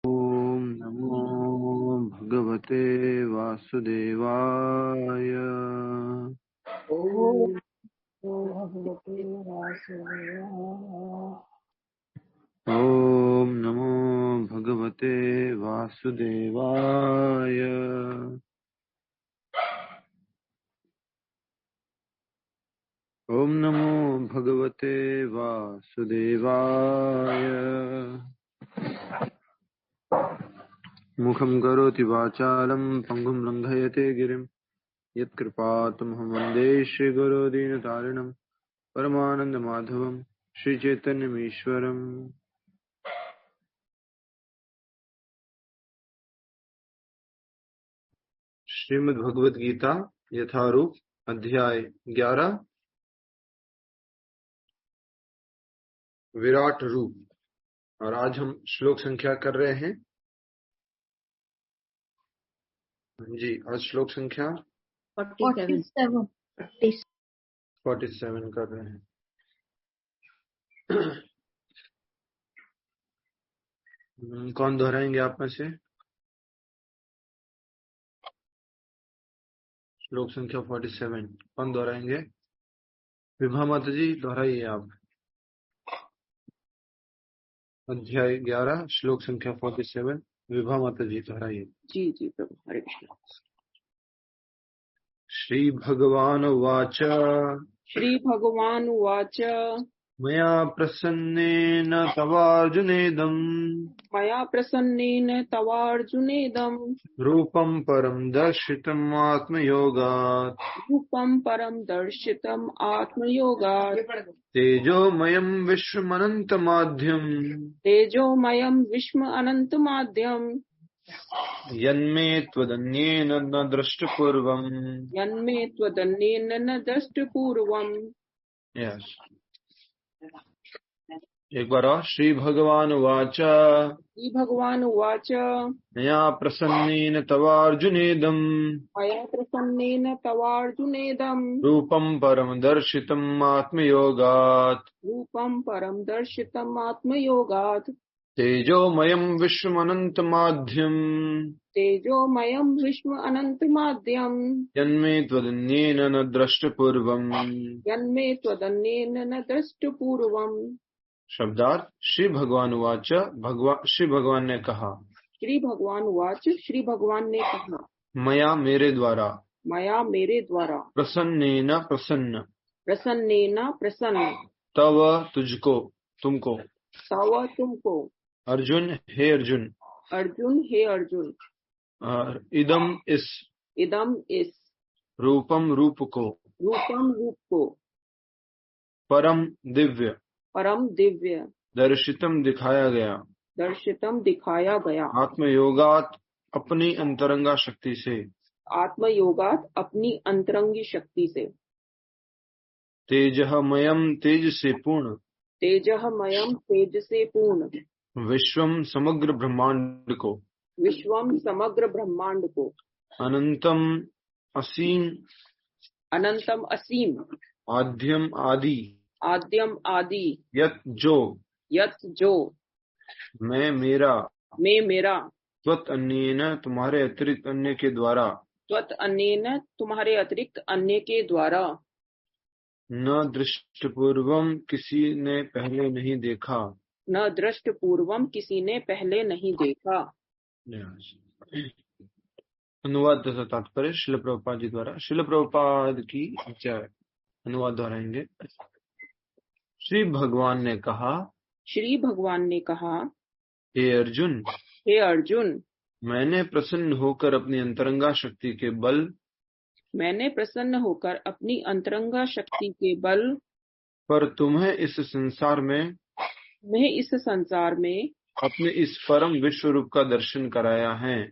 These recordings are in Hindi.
ओम नमो भगवते वासुदेवाय। ओम भगवते वासुदेवाय। ओम नमो भगवते वासुदेवाय। ओम नमो भगवते वासुदेवाय। मुखं करोति वाचालं पंगुं लंघयते गिरिं यत्कृपातमहं वन्दे श्रीगुरो दीनतारिणं परमानन्दमाधवं श्रीचैतन्यमीश्वरम्। श्रीमद् भगवद गीता यथारूप अध्याय 11 विराट रूप। और आज हम श्लोक संख्या कर रहे हैं जी। आज श्लोक संख्या 47 कर रहे हैं। कौन दोहराएंगे आप में से? श्लोक संख्या 47 कौन दोहराएंगे? विभा माता जी दोहराइए आप। अध्याय 11 श्लोक संख्या 47 विभा माता जी दोहराइए। जी जी प्रभु, हरे कृष्ण। श्री भगवान उवाच श्री भगवान उवाच मया प्रसन्नेन तवार्जुनेदम् मया प्रसन्नेन तवार्जुनेदं रूपं परं दर्शितम् आत्मयोगात् रूपं परं दर्शितम् आत्मयोगात् तेजोमयम् विश्वमनन्तमाध्यम् तेजोमयं विश्व अनन्तमाद्यं यन्मे त्वदन्येन न द्रष्टपूर्वम्। यन्मे त्वदन्येन न दृष्टपूर्वम्। यस, एक बार और। श्री भगवान उवाच श्री भगवान उवाच मया प्रसन्नेन तवार्जुनेदम् मया प्रसन्नेन तवार्जुनेदं रूपं परं दर्शितम् आत्मयोगात् रूपं परं दर्शितम् आत्मयोगात् तेजोमयम् विश्वमनन्तमाध्यम् तेजोमयं विश्व अनन्तमाद्यं यन्मे त्वदन्येन न द्रष्टपूर्वम्। यन्मे त्वदन्येन न दृष्टपूर्वम्। शब्दार्थ। श्री भगवान उवाच श्री भगवान ने कहा। श्री भगवान उवाच श्री भगवान ने कहा। मया मेरे द्वारा मया मेरे द्वारा प्रसन्नेन प्रसन्न प्रसन्नेन प्रसन्न तव तुझको तुमको तव तुमको अर्जुन हे अर्जुन अर्जुन हे अर्जुन इदम इस रूपम रूप को रूपम रूप को परम दिव्य दर्शितम दिखाया गया दर्शितम दिखाया गया आत्मयोगात अपनी अंतरंगा शक्ति से आत्मयोगात अपनी अंतरंगी शक्ति से तेजमयम तेज से पूर्ण तेजमयम तेज से पूर्ण विश्वम समग्र ब्रह्मांड को अनंतम असीम आद्यम आदि यत जो मैं मेरा त्वत अन्येन तुम्हारे अतिरिक्त अन्य के द्वारा न दृष्टपूर्वम किसी ने पहले नहीं देखा। अनुवाद तथा तात्पर्य श्रील प्रभुपाद जी द्वारा। श्रील प्रभुपाद की जय। अनुवाद दोहराएंगे। श्री भगवान ने कहा हे अर्जुन मैंने प्रसन्न होकर अपनी अंतरंगा शक्ति के बल पर तुम्हें इस संसार में अपने इस परम विश्व रूप का दर्शन कराया है।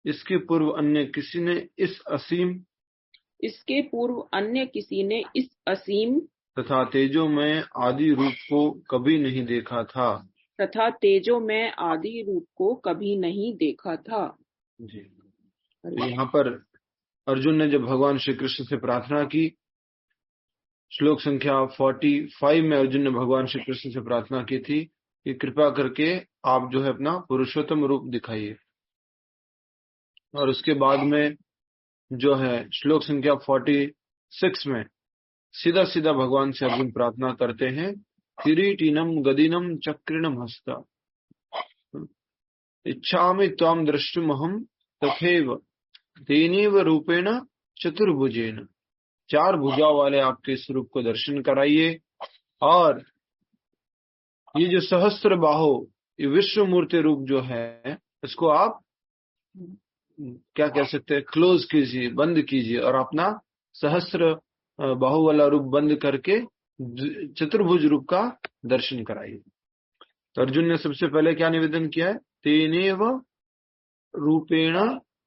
इसके पूर्व अन्य किसी ने इस असीम तथा तेजोमय आदि रूप को कभी नहीं देखा था। जी। तो यहाँ पर अर्जुन ने जब भगवान श्री कृष्ण से प्रार्थना की श्लोक संख्या 45 में अर्जुन ने भगवान श्री कृष्ण से प्रार्थना की थी कि कृपा करके आप जो है अपना पुरुषोत्तम रूप दिखाइए। और उसके बाद में जो है श्लोक संख्या 46 में सीधा सीधा भगवान से अर्जुन प्रार्थना करते हैं, किरीटिनम गदिनम चक्रिणम हस्ता इच्छामि त्वाम द्रष्टुमहम तथैव तेनैव रूपेण चतुर्भुजेन। 4 भुजाओं वाले आपके स्वरूप को दर्शन कराइए। और ये जो सहस्त्र बाहो, ये विश्व मूर्ति रूप जो है, इसको आप क्या कह सकते हैं, क्लोज कीजिए, बंद कीजिए, और अपना सहस्त्र बाहु वाला रूप बंद करके चतुर्भुज रूप का दर्शन कराइए। तो अर्जुन ने सबसे पहले क्या निवेदन किया है, तेनेव रूपेण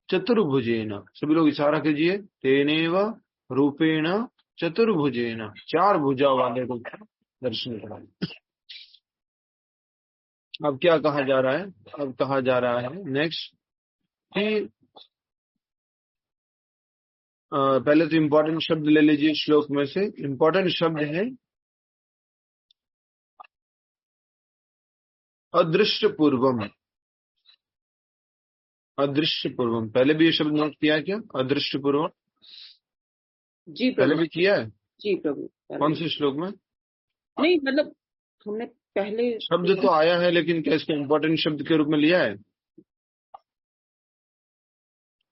चतुर्भुजेन। सभी लोग इशारा कीजिए, तेनेव रूपेण चतुर्भुजेन, 4 भुजा वाले रूप का दर्शन कराइए। अब क्या कहा जा रहा है, अब कहा जा रहा है नेक्स्ट कि पहले तो इंपॉर्टेंट शब्द ले लीजिए श्लोक में से। इंपॉर्टेंट शब्द है अदृश्य पूर्वम। अदृश्य पूर्वम, पहले भी ये शब्द नोट किया क्या, अदृश्य पूर्वम? जी पहले प्रभु। भी किया है। जी प्रभु। कौन से श्लोक में? नहीं, मतलब हमने पहले शब्द तो आया है, लेकिन क्या इसको इंपॉर्टेंट शब्द के रूप में लिया है?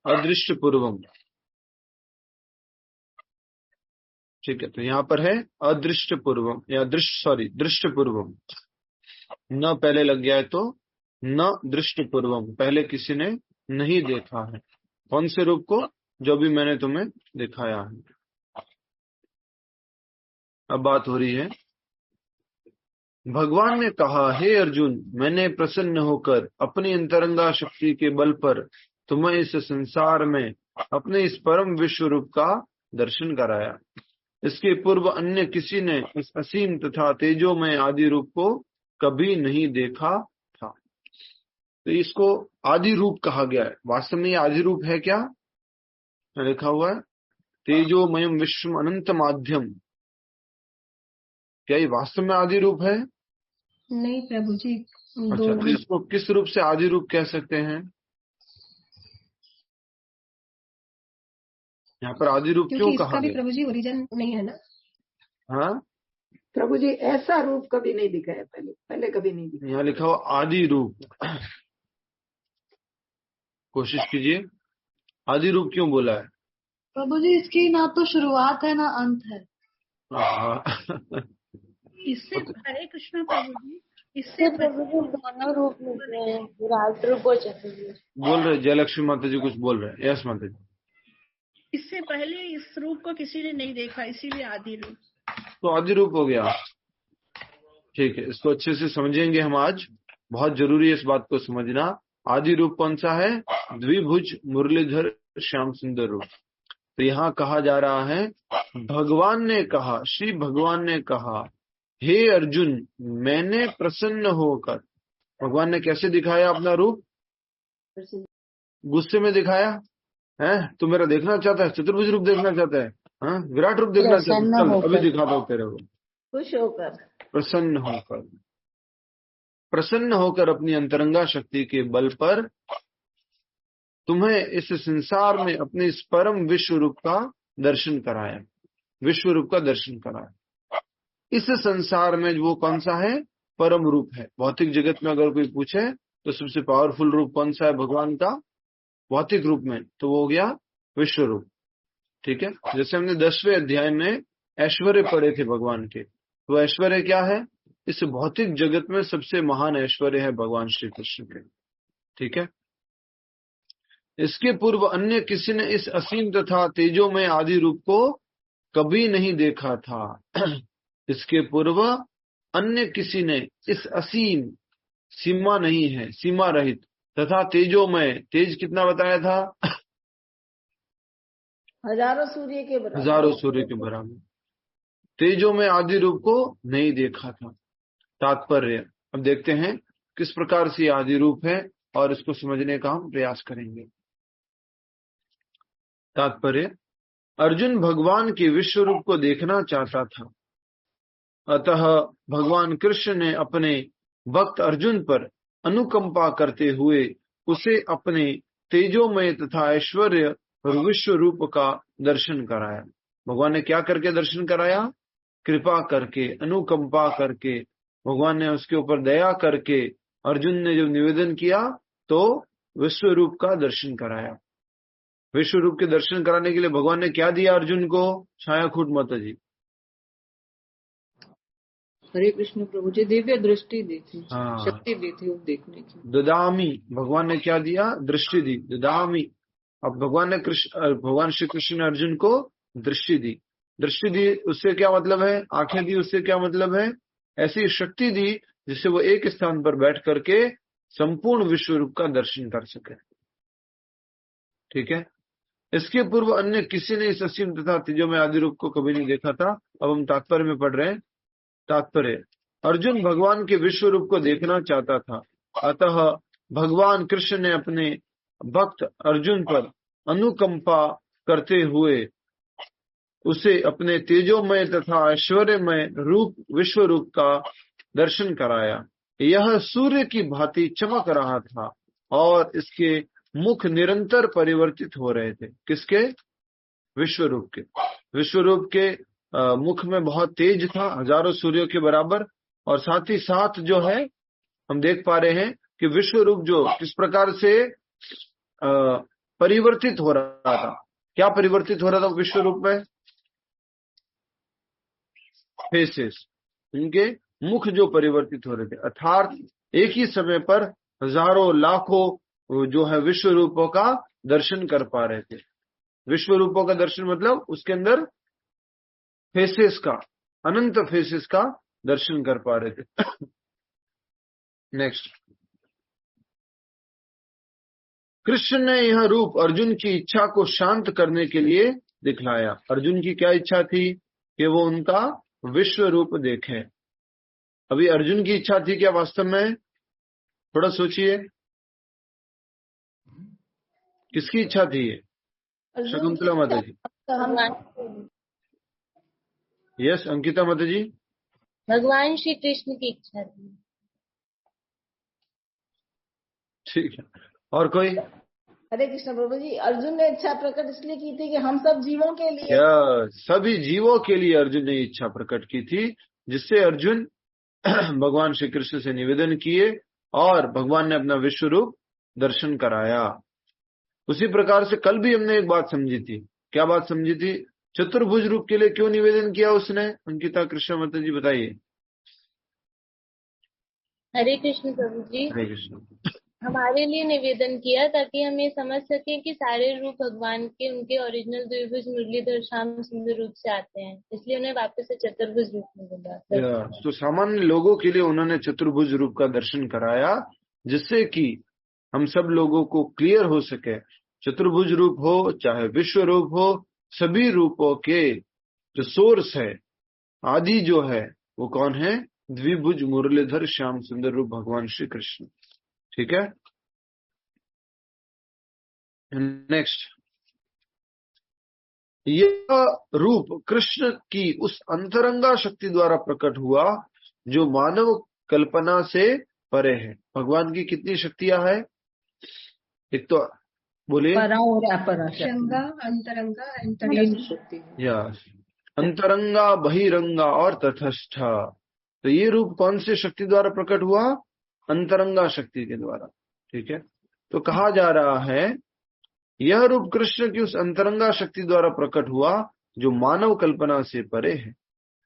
अदृश्य पूर्वम, ठीक है। तो यहाँ पर है अदृश्य पूर्वम या दृष्ट पूर्वम। न पहले लग गया है तो न दृष्ट पूर्वम, पहले किसी ने नहीं देखा है। कौन से रूप को? जो भी मैंने तुम्हें दिखाया है। अब बात हो रही है, भगवान ने कहा, हे अर्जुन, मैंने प्रसन्न होकर अपनी अंतरंगा शक्ति के बल पर तुम्हें इस संसार में अपने इस परम विश्व रूप का दर्शन कराया। इसके पूर्व अन्य किसी ने इस असीम तथा तेजोमय आदि रूप को कभी नहीं देखा था। तो इसको आदि रूप कहा गया है। वास्तव में ये आदि रूप है क्या? लिखा हुआ है तेजोमयम विश्व अनंत माध्यम। क्या ये वास्तव में आदि रूप है? नहीं प्रभु जी। अच्छा, तो इसको किस रूप से आदि रूप कह सकते हैं? यहाँ पर आदि रूप क्यों कहा भी गया? प्रभु जी ओरिजिन नहीं है ना? हाँ प्रभु जी, ऐसा रूप कभी नहीं दिखा है, पहले कभी नहीं दिखा। यहाँ लिखा हुआ आदि रूप। कोशिश कीजिए, आदि रूप क्यों बोला है? प्रभु जी, इसकी ना तो शुरुआत है ना अंत है। इससे हरे कृष्ण प्रभु जी, इससे प्रभु जी दोनों रूप मिलते हैं, विराट रूप और चतुर्भुज। बोल रहे जयलक्ष्मी माता जी कुछ बोल रहे हैं। यस माता जी। इससे पहले इस रूप को किसी ने नहीं देखा, इसीलिए आदि रूप। तो आदि रूप हो गया, ठीक है। इसको अच्छे से समझेंगे हम आज, बहुत जरूरी है इस बात को समझना। आदि रूप कौन सा है? द्विभुज मुरलीधर श्याम सुंदर रूप। तो यहाँ कहा जा रहा है, भगवान ने कहा, श्री भगवान ने कहा, हे अर्जुन, मैंने प्रसन्न होकर। भगवान ने कैसे दिखाया अपना रूप? गुस्से में दिखाया है? तू मेरा देखना चाहता है, चतुर्भुज रूप देखना चाहता है, हाँ, विराट रूप देखना चाहता है, चल अभी दिखाता हूँ तेरे को। खुश होकर, प्रसन्न होकर, प्रसन्न होकर अपनी अंतरंगा शक्ति के बल पर तुम्हें इस संसार में अपने इस परम विश्व रूप का दर्शन कराया। विश्व रूप का दर्शन कराया। इस संसार में वो कौन सा है? परम रूप है। भौतिक जगत में अगर कोई पूछे तो सबसे पावरफुल रूप कौन सा है भगवान का भौतिक रूप में? तो वो हो गया विश्व रूप, ठीक है। जैसे हमने 10वें अध्याय में ऐश्वर्य पढ़े थे भगवान के, तो ऐश्वर्य क्या है? इस भौतिक जगत में सबसे महान ऐश्वर्य है भगवान श्री कृष्ण के, ठीक है। इसके पूर्व अन्य किसी ने इस असीम तथा तेजोमय आदि रूप को कभी नहीं देखा था। इसके पूर्व अन्य किसी ने इस असीम, सीमा नहीं है, सीमा रहित, तथा तेजोमय, तेज कितना बताया था? हजारों सूर्य के बराबर, हजारों सूर्य के बराबर तेजोमय आदि रूप को नहीं देखा था। तात्पर्य अब देखते हैं किस प्रकार से आदि रूप है और इसको समझने का हम प्रयास करेंगे। तात्पर्य, अर्जुन भगवान के विश्व रूप को देखना चाहता था, अतः भगवान कृष्ण ने अपने भक्त अर्जुन पर अनुकंपा करते हुए उसे अपने तेजोमय तथा ऐश्वर्य और विश्व रूप का दर्शन कराया। भगवान ने क्या करके दर्शन कराया? कृपा करके, अनुकंपा करके, भगवान ने उसके ऊपर दया करके अर्जुन ने जब निवेदन किया तो विश्व रूप का दर्शन कराया। विश्व रूप के दर्शन कराने के लिए भगवान ने क्या दिया अर्जुन को? छाया खूट माता जी। हरे कृष्ण प्रभु जी, दिव्य दृष्टि दी थी, हाँ, शक्ति दी थी देखने की। ददामी, भगवान ने क्या दिया? दृष्टि दी, ददामी। अब भगवान श्री कृष्ण ने अर्जुन को दृष्टि दी। दृष्टि दी उससे क्या मतलब है? आंखें दी उससे क्या मतलब है? ऐसी शक्ति दी जिससे वो एक स्थान पर बैठ करके संपूर्ण विश्व रूप का दर्शन कर सके। ठीक है। इसके पूर्व अन्य किसी ने इस असीम तथा तेजोमय आदि रूप को कभी नहीं देखा था। अब हम तात्पर्य में पढ़ रहे हैं। तात्पर्य, अर्जुन भगवान के विश्व रूप को देखना चाहता था, अतः भगवान कृष्ण ने अपने भक्त अर्जुन पर अनुकंपा करते हुए उसे अपने तेजोमय तथा ऐश्वर्यमय रूप विश्व रूप का दर्शन कराया। यह सूर्य की भांति चमक रहा था और इसके मुख निरंतर परिवर्तित हो रहे थे। किसके? विश्व रूप के। विश्व रूप के मुख में बहुत तेज था, हजारों सूर्यों के बराबर। और साथ ही साथ जो है हम देख पा रहे हैं कि विश्व रूप जो किस प्रकार से परिवर्तित हो रहा था। क्या परिवर्तित हो रहा था विश्व रूप में? फेसेस, इनके मुख जो परिवर्तित हो रहे थे, अर्थात एक ही समय पर हजारों लाखों जो है विश्व रूपों का दर्शन कर पा रहे थे। विश्व रूपों का दर्शन मतलब उसके अंदर फेसेस का, अनंत फेसेस का दर्शन कर पा रहे थे। नेक्स्ट, कृष्ण ने यह रूप अर्जुन की इच्छा को शांत करने के लिए दिखलाया। अर्जुन की क्या इच्छा थी? कि वो उनका विश्व रूप देखें। अभी अर्जुन की इच्छा थी क्या वास्तव में? थोड़ा सोचिए, किसकी इच्छा थी ये? शकुंतला माता जी। यस, अंकिता माता जी। भगवान श्री कृष्ण की इच्छा थी। ठीक है, और कोई? हरे कृष्ण प्रभु जी, अर्जुन ने इच्छा प्रकट इसलिए की थी कि हम सब जीवों के लिए, सभी जीवों के लिए अर्जुन ने इच्छा प्रकट की थी, जिससे अर्जुन भगवान श्री कृष्ण से निवेदन किए और भगवान ने अपना विश्व रूप दर्शन कराया। उसी प्रकार से कल भी हमने एक बात समझी थी। क्या बात समझी थी? चतुर्भुज रूप के लिए क्यों निवेदन किया उसने? अंकिता कृष्ण माता जी बताइए। हरे कृष्ण प्रभु जी, हरे कृष्ण। हमारे लिए निवेदन किया ताकि हम ये समझ सकें कि सारे रूप भगवान के उनके ओरिजिनल द्विभुज मुरलीधर श्याम सुंदर रूप से आते हैं, इसलिए उन्हें वापस से चतुर्भुज रूप में बोला। तो सामान्य लोगों के लिए उन्होंने चतुर्भुज रूप का दर्शन कराया, जिससे कि हम सब लोगों को क्लियर हो सके। चतुर्भुज रूप हो चाहे विश्व रूप हो, सभी रूपों के जो सोर्स है, आदि जो है, वो कौन है? द्विभुज मुरलीधर श्याम सुंदर रूप भगवान श्री कृष्ण। ठीक है। नेक्स्ट, यह रूप कृष्ण की उस अंतरंगा शक्ति द्वारा प्रकट हुआ जो मानव कल्पना से परे है। भगवान की कितनी शक्तियां है? एक तो बोलिए, अंतरंगा, बहिरंगा और तटस्थ। तो ये रूप कौन से शक्ति द्वारा प्रकट हुआ? अंतरंगा शक्ति के द्वारा। ठीक है। तो कहा जा रहा है यह रूप कृष्ण की उस अंतरंगा शक्ति द्वारा प्रकट हुआ जो मानव कल्पना से परे है।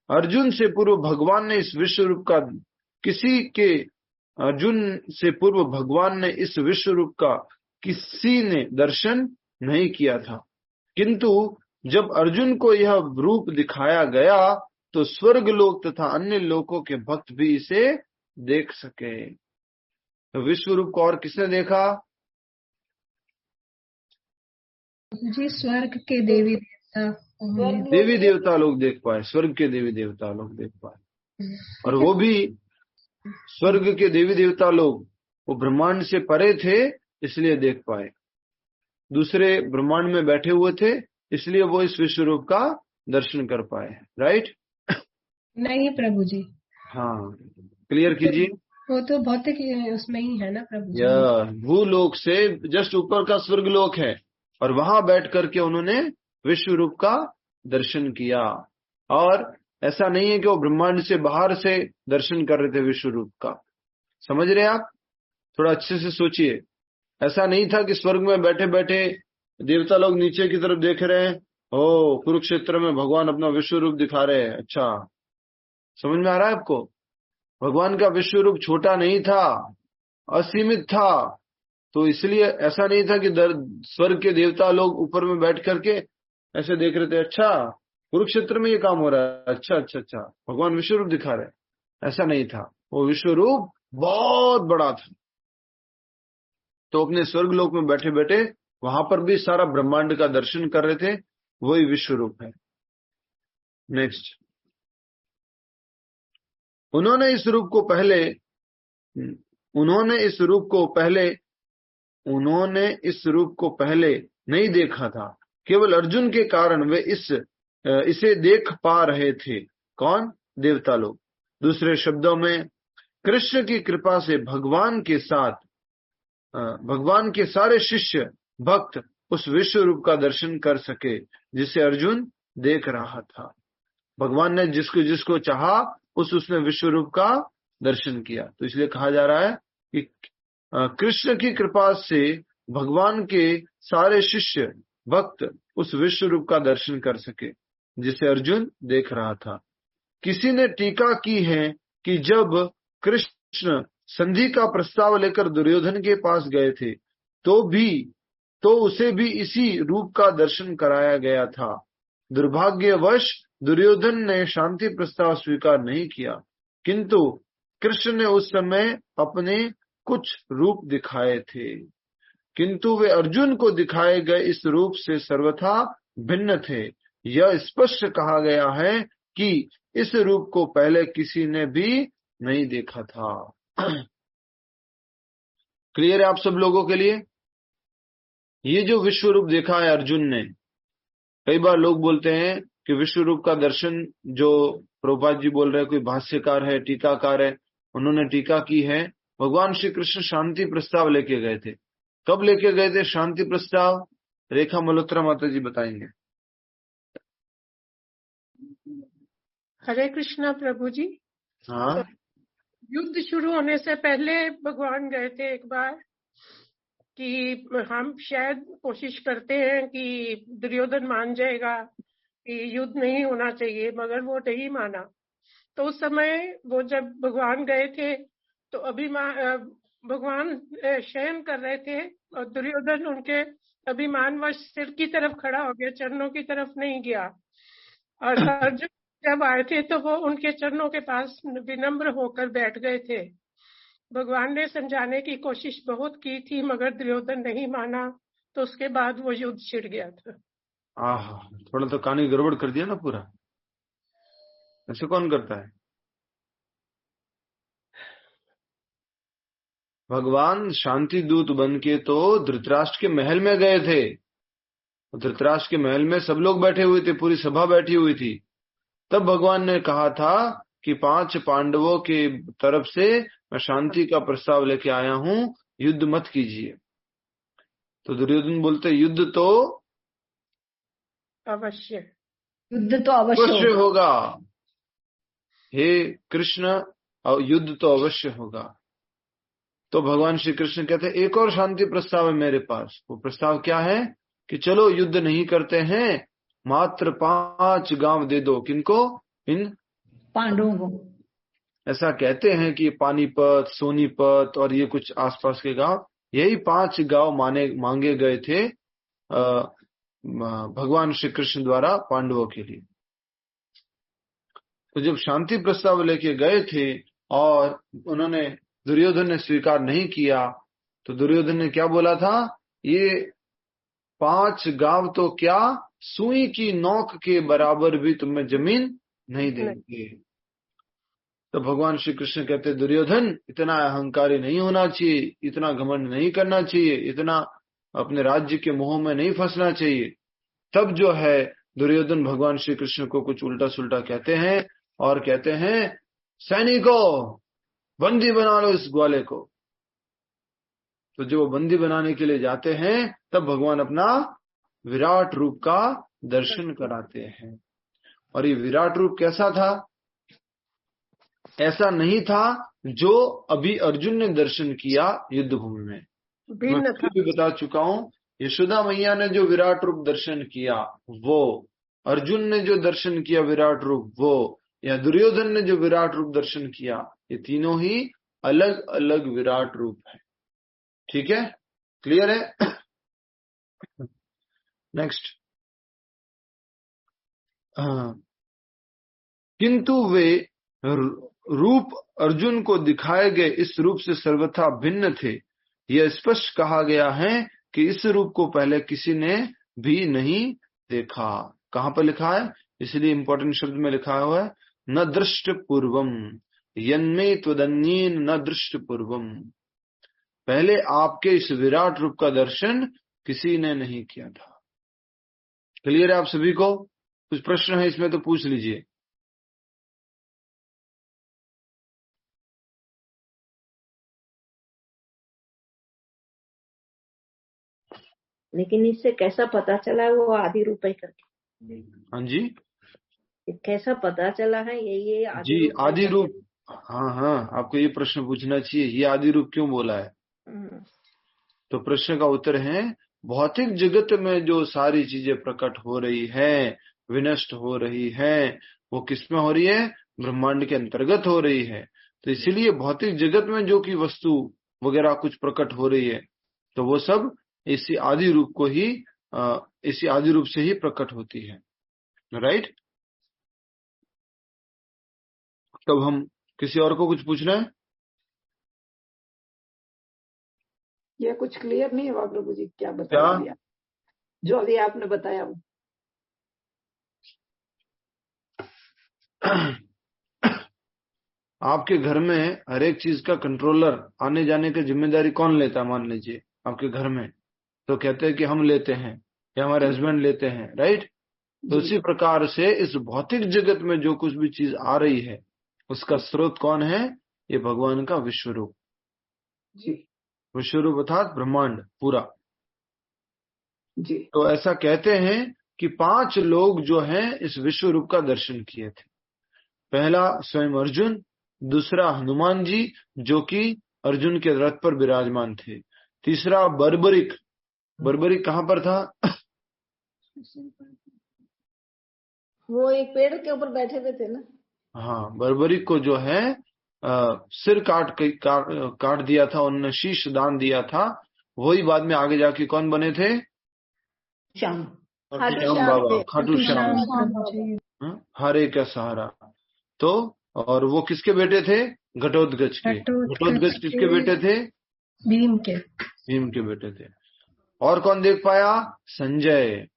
अर्जुन से पूर्व भगवान ने इस विश्व रूप का अर्जुन से पूर्व भगवान ने इस विश्व रूप का किसी ने दर्शन नहीं किया था, किंतु जब अर्जुन को यह रूप दिखाया गया तो स्वर्ग लोक तथा अन्य लोकों के भक्त भी इसे देख सके। तो विश्व रूप को और किसने देखा? जी, स्वर्ग के देवी देवता लोग देख पाए, स्वर्ग के देवी देवता लोग देख पाए। और वो भी स्वर्ग के देवी देवता लोग वो ब्रह्मांड से परे थे, इसलिए देख पाए। दूसरे ब्रह्मांड में बैठे हुए थे, इसलिए वो इस विश्व रूप का दर्शन कर पाए। राइट? नहीं प्रभु जी, हाँ, क्लियर कीजिए। वो तो भौतिक उसमें ही है ना प्रभु जी। यह भूलोक से जस्ट ऊपर का स्वर्गलोक है, और वहां बैठ करके उन्होंने विश्व रूप का दर्शन किया। और ऐसा नहीं है कि वो ब्रह्मांड से बाहर से दर्शन कर रहे थे विश्व रूप का। समझ रहे आप? थोड़ा अच्छे से सोचिए। ऐसा नहीं था कि स्वर्ग में बैठे बैठे देवता लोग नीचे की तरफ देख रहे हैं, ओ कुरुक्षेत्र में भगवान अपना विश्व रूप दिखा रहे हैं। अच्छा, समझ में आ रहा है आपको? भगवान का विश्व रूप छोटा नहीं था, असीमित था। तो इसलिए ऐसा नहीं था कि स्वर्ग के देवता लोग ऊपर में बैठ करके ऐसे देख रहे थे, अच्छा कुरुक्षेत्र में ये काम हो रहा है, अच्छा अच्छा अच्छा, भगवान विश्व रूप दिखा रहे हैं। ऐसा नहीं था, वो विश्व रूप बहुत बड़ा था। तो अपने स्वर्ग लोक में बैठे बैठे वहां पर भी सारा ब्रह्मांड का दर्शन कर रहे थे, वही विश्व रूप है। नेक्स्ट, उन्होंने इस रूप को पहले नहीं देखा था, केवल अर्जुन के कारण वे इसे देख पा रहे थे। कौन? देवता लोग। दूसरे शब्दों में, कृष्ण की कृपा से भगवान के सारे शिष्य भक्त उस विश्व रूप का दर्शन कर सके जिसे अर्जुन देख रहा था। भगवान ने जिसको चाहा उसने विश्व रूप का दर्शन किया। तो इसलिए कहा जा रहा है कि कृष्ण की कृपा से भगवान के सारे शिष्य भक्त उस विश्व रूप का दर्शन कर सके जिसे अर्जुन देख रहा था। किसी ने टीका की है कि जब कृष्ण संधि का प्रस्ताव लेकर दुर्योधन के पास गए थे तो उसे भी इसी रूप का दर्शन कराया गया था। दुर्भाग्यवश दुर्योधन ने शांति प्रस्ताव स्वीकार नहीं किया, किंतु कृष्ण ने उस समय अपने कुछ रूप दिखाए थे, किंतु वे अर्जुन को दिखाए गए इस रूप से सर्वथा भिन्न थे। यह स्पष्ट कहा गया है कि इस रूप को पहले किसी ने भी नहीं देखा था। क्लियर है आप सब लोगों के लिए? ये जो विश्व रूप देखा है अर्जुन ने, कई बार लोग बोलते हैं कि विश्व रूप का दर्शन, जो प्रभुपाद जी बोल रहे हैं, कोई भाष्यकार है, टीकाकार है, उन्होंने टीका की है, भगवान श्री कृष्ण शांति प्रस्ताव लेके गए थे। कब लेके गए थे शांति प्रस्ताव? रेखा मल्होत्रा माता जी बताएंगे। हरे कृष्णा प्रभु जी। हाँ, युद्ध शुरू होने से पहले भगवान गए थे एक बार कि हम शायद कोशिश करते हैं कि दुर्योधन मान जाएगा कि युद्ध नहीं होना चाहिए, मगर वो नहीं माना। तो उस समय वो जब भगवान गए थे तो भगवान शयन कर रहे थे और दुर्योधन उनके अभिमानवश सिर की तरफ खड़ा हो गया, चरणों की तरफ नहीं गया। और अर्जुन जब आए थे तो वो उनके चरणों के पास विनम्र होकर बैठ गए थे। भगवान ने समझाने की कोशिश बहुत की थी, मगर दुर्योधन नहीं माना, तो उसके बाद वो युद्ध छिड़ गया था। आहा, थोड़ा तो कहानी गड़बड़ कर दिया ना पूरा। ऐसे कौन करता है? भगवान शांति दूत बन के तो धृतराष्ट्र के महल में गए थे। धृतराष्ट्र के महल में सब लोग बैठे हुए थे, पूरी सभा बैठी हुई थी। तब भगवान ने कहा था कि 5 पांडवों के तरफ से मैं शांति का प्रस्ताव लेके आया हूं, युद्ध मत कीजिए। तो दुर्योधन बोलते, युद्ध तो अवश्य होगा हे कृष्ण, और युद्ध तो अवश्य होगा। तो भगवान श्री कृष्ण कहते, एक और शांति प्रस्ताव है मेरे पास। वो प्रस्ताव क्या है कि चलो युद्ध नहीं करते हैं, मात्र 5 गांव दे दो। किनको? इन पांडवों को। ऐसा कहते हैं कि पानीपत, सोनीपत और ये कुछ आसपास के गांव, यही 5 गांव मांगे गए थे भगवान श्री कृष्ण द्वारा पांडवों के लिए। तो जब शांति प्रस्ताव लेके गए थे और दुर्योधन ने स्वीकार नहीं किया, तो दुर्योधन ने क्या बोला था? ये 5 गांव तो क्या, सुई की नोक के बराबर भी तुम्हें जमीन नहीं देंगे। तो भगवान श्री कृष्ण कहते, दुर्योधन इतना अहंकारी नहीं होना चाहिए, इतना घमंड नहीं करना चाहिए, इतना अपने राज्य के मोह में नहीं फंसना चाहिए। तब जो है दुर्योधन भगवान श्री कृष्ण को कुछ उल्टा सुल्टा कहते हैं और कहते हैं सैनिकों बंदी बना लो इस ग्वाले को। तो जो बंदी बनाने के लिए जाते हैं तब भगवान अपना विराट रूप का दर्शन कराते हैं। और ये विराट रूप कैसा था? ऐसा नहीं था जो अभी अर्जुन ने दर्शन किया युद्ध भूमि में। मैं भी बता चुका हूं, यशोदा मैया ने जो विराट रूप दर्शन किया वो, अर्जुन ने जो दर्शन किया विराट रूप वो, या दुर्योधन ने जो विराट रूप दर्शन किया, ये तीनों ही अलग अलग विराट रूप है। ठीक है, क्लियर है? नेक्स्ट, किंतु वे रूप अर्जुन को दिखाए गए इस रूप से सर्वथा भिन्न थे। यह स्पष्ट कहा गया है कि इस रूप को पहले किसी ने भी नहीं देखा। कहां पर लिखा है? इसलिए इंपॉर्टेंट शब्द में लिखा हुआ है न दृष्ट पूर्वम यन्मे त्वदन्येन न दृष्ट पूर्वम। पहले आपके इस विराट रूप का दर्शन किसी ने नहीं किया था। क्लियर है आप सभी को? कुछ प्रश्न है इसमें तो पूछ लीजिए। लेकिन इससे कैसा पता चला वो आदि रूप है करके? हाँ जी, कैसा पता चला है ये आदि जी रूप आदि रूप। हाँ, आपको ये प्रश्न पूछना चाहिए, ये आदि रूप क्यों बोला है? तो प्रश्न का उत्तर है, भौतिक जगत में जो सारी चीजें प्रकट हो रही है, विनष्ट हो रही है, वो किसमें हो रही है? ब्रह्मांड के अंतर्गत हो रही है। तो इसीलिए भौतिक जगत में जो की वस्तु वगैरह कुछ प्रकट हो रही है तो वो सब इसी आदि रूप को ही इसी आदि रूप से ही प्रकट होती है। राइट? तब हम किसी और को कुछ पूछना है? यह कुछ क्लियर नहीं हुआ प्रभु जी, क्या बता दिया जो अभी आपने बताया वो। आपके घर में हर एक चीज का कंट्रोलर आने जाने की जिम्मेदारी कौन लेता है? मान लीजिए आपके घर में, तो कहते हैं कि हम लेते हैं या हमारे हस्बैंड लेते हैं। राइट? तो उसी प्रकार से इस भौतिक जगत में जो कुछ भी चीज आ रही है उसका स्रोत कौन है? ये भगवान का विश्वरूप जी। विश्वरूप अर्थात ब्रह्मांड पूरा जी। तो ऐसा कहते हैं कि 5 लोग जो हैं इस विश्वरूप का दर्शन किए थे। पहला स्वयं अर्जुन, दूसरा हनुमान जी जो कि अर्जुन के रथ पर विराजमान थे, तीसरा बर्बरिक। बर्बरिक कहां पर था? वो एक पेड़ के ऊपर बैठे हुए थे ना। हाँ, बर्बरिक को जो है सिर काट दिया था, उन्होंने शीश दान दिया था। वही बाद में आगे जाके कौन बने थे? श्याम बाबा, खाटू श्याम, हरे का सहारा। तो और वो किसके बेटे थे? घटोत्कच के। घटोत्कच किसके बेटे थे? भीम के बेटे थे। और कौन देख पाया? संजय।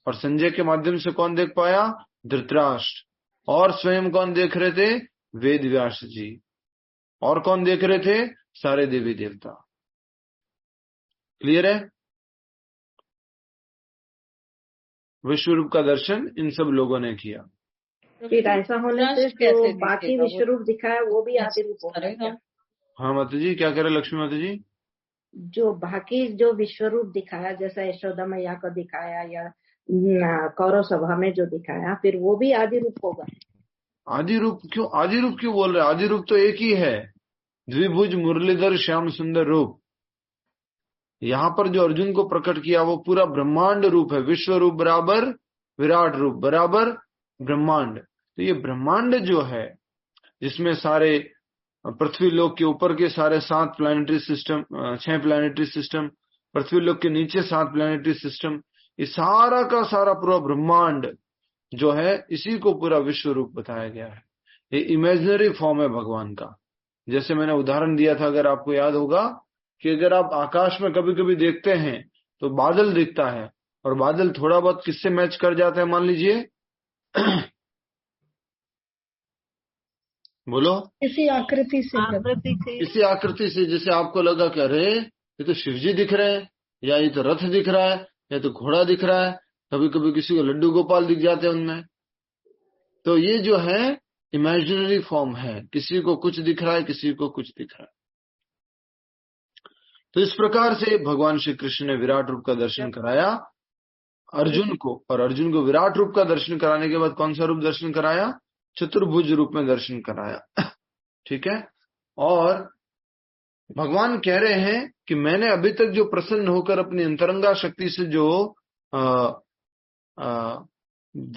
और संजय के माध्यम से कौन देख पाया? धृतराष्ट्र। और स्वयं कौन देख रहे थे? वेद व्यास जी। और कौन देख रहे थे? सारे देवी देवता। क्लियर है? विश्वरूप का दर्शन इन सब लोगों ने किया। फिर ऐसा होने से जो बाकी विश्वरूप दिखाया वो भी आदि रूप होगा। हाँ माता जी, क्या कह रहे लक्ष्मी माता जी? जो बाकी जो विश्वरूप दिखाया, जैसा यशोदा मैया को दिखाया या कौरव सभा में जो दिखाया, फिर वो भी आदि रूप होगा। आदि रूप क्यों? आदि रूप क्यों बोल रहे? आदि रूप तो एक ही है, द्विभुज मुरलीधर श्याम सुंदर रूप। यहाँ पर जो अर्जुन को प्रकट किया वो पूरा ब्रह्मांड रूप है। विश्व रूप बराबर विराट रूप बराबर ब्रह्मांड। तो ये ब्रह्मांड जो है जिसमें सारे पृथ्वी लोक के ऊपर के सारे 7 प्लैनेटरी सिस्टम, 6 प्लैनेटरी सिस्टम, पृथ्वी लोक के नीचे 7 प्लैनेटरी सिस्टम, ये सारा का सारा पूरा ब्रह्मांड जो है इसी को पूरा विश्व रूप बताया गया है। ये इमेजिनरी फॉर्म है भगवान का। जैसे मैंने उदाहरण दिया था, अगर आपको याद होगा कि अगर आप आकाश में कभी कभी देखते हैं तो बादल दिखता है और बादल थोड़ा बहुत किससे मैच कर जाता है? मान लीजिए बोलो, किसी आकृति से किसी आकृति से। जैसे आपको लगा कि अरे ये तो शिव जी दिख रहे हैं, या ये तो रथ दिख रहा है, या तो घोड़ा दिख रहा है, कभी कभी किसी को लड्डू गोपाल दिख जाते हैं उनमें। तो ये जो है इमेजिनरी फॉर्म है, किसी को कुछ दिख रहा है, किसी को कुछ दिख रहा है। तो इस प्रकार से भगवान श्री कृष्ण ने विराट रूप का दर्शन कराया अर्जुन को, और अर्जुन को विराट रूप का दर्शन कराने के बाद कौन सा रूप दर्शन कराया? चतुर्भुज रूप में दर्शन कराया। ठीक है। और भगवान कह रहे हैं कि मैंने अभी तक जो प्रसन्न होकर अपनी अंतरंगा शक्ति से जो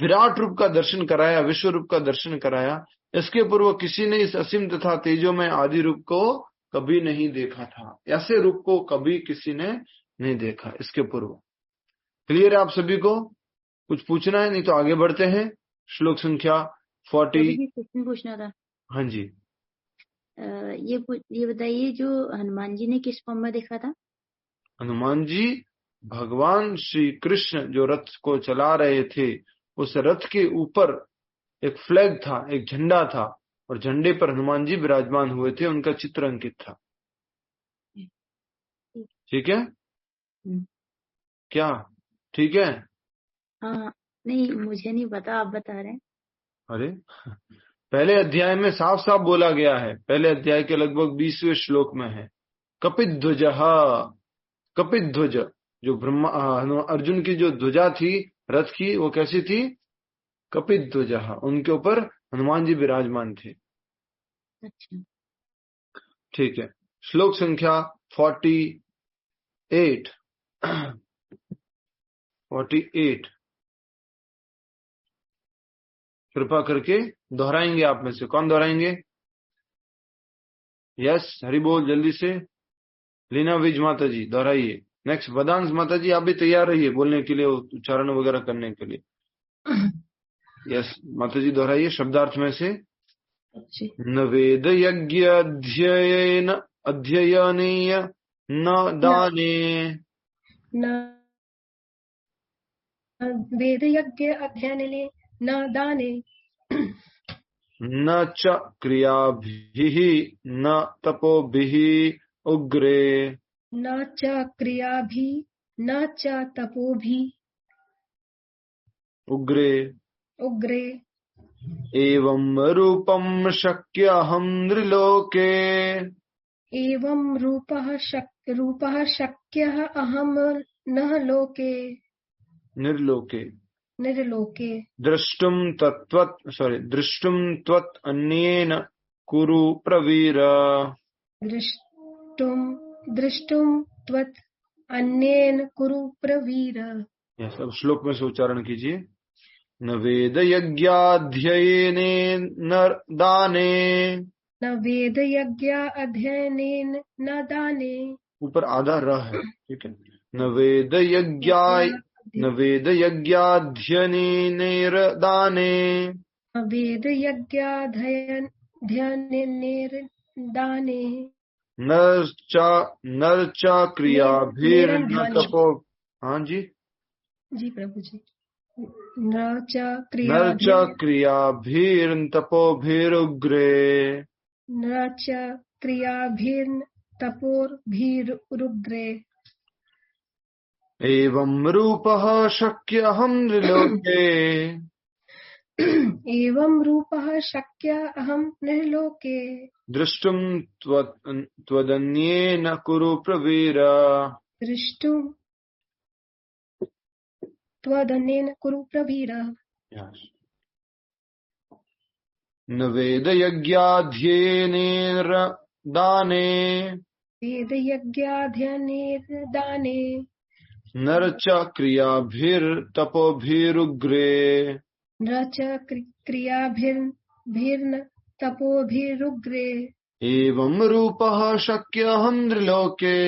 विराट रूप का दर्शन कराया, विश्व रूप का दर्शन कराया, इसके पूर्व किसी ने इस असीम तथा तेजोमय आदि रूप को कभी नहीं देखा था। ऐसे रूप को कभी किसी ने नहीं देखा इसके पूर्व। क्लियर है आप सभी को? कुछ पूछना है? नहीं तो आगे बढ़ते हैं। श्लोक संख्या 40। क्वेश्चन पूछना था। हाँ जी। ये बताइए, जो हनुमान जी ने किस फॉर्म में देखा था? हनुमान जी भगवान श्री कृष्ण जो रथ को चला रहे थे, उस रथ के ऊपर एक फ्लैग था, एक झंडा था, और झंडे पर हनुमान जी विराजमान हुए थे, उनका चित्र अंकित था। ठीक है क्या? ठीक है। हाँ, नहीं मुझे नहीं पता, आप बता रहे हैं। अरे पहले अध्याय में साफ साफ बोला गया है, पहले अध्याय के लगभग 20वें श्लोक में है। कपिध्वज, कपिध्वज जो ब्रह्मा अर्जुन की जो ध्वजा थी रथ की, वो कैसी थी? कपिध्वज, उनके ऊपर हनुमान जी विराजमान थे। अच्छा, ठीक है। श्लोक संख्या 48। 48 कृपा करके दोहराएंगे आप में से कौन दोहराएंगे? यस, हरि बोल जल्दी से। लीना विज माता जी दोहराइए। नेक्स्ट वदांश माता जी, आप भी तैयार रहिए बोलने के लिए, उच्चारण वगैरह करने के लिए। यस माता जी दोहराइए शब्दार्थ में से। न वेद यज्ञ अध्ययनीय न दाने, न वेद यज्ञ अध्ययने न दाने, न च क्रियाभिः न तपोभिः उग्रे, न च क्रियाभिः न च तपोभिः उग्रे उग्रे। एवं रूपम शक्यहं नृलोके, एवं रूपः शक्यः अहं न लोके निर्लोके, निर्लोके। दृष्टुम त्वत् अन्येन कुरु प्रवीर, दृष्टुम त्वत् अन्येन कुरु प्रवीर। यस, अब श्लोक में से उच्चारण कीजिए। न वेद यज्ञाध्ययने न दाने, न वेद यज्ञ अध्ययनेन न दाने। ऊपर आधा र है, ठीक है। न वेद यज्ञाध्ययनेर दाने, वेद यज्ञाध्ययनेन दाने। नर च क्रियाभिर्न तपो। हाँ जी जी प्रभु जी। न च क्रियाभिर्न तपोभिरुग्रे, न च क्रियाभिर्न तपोभिरुग्रे। एवं रूपः शक्यहं नृलोके, एवं रूपः शक्य अहं नृलोके। दृष्टुम त्वदन्येन कुरु प्रवीर, दृष्टुम त्वदन्येन कुरु प्रवीर। न वेद यज्ञाध्ययनेन दाने, वेद यज्ञाध्ययनेन दाने। नर च क्रियाभिर्तपोभिरुग्रे, न च क्रियाभिर्न तपोभिरुग्रे। एवं रूपः शक्यहं नृलोके,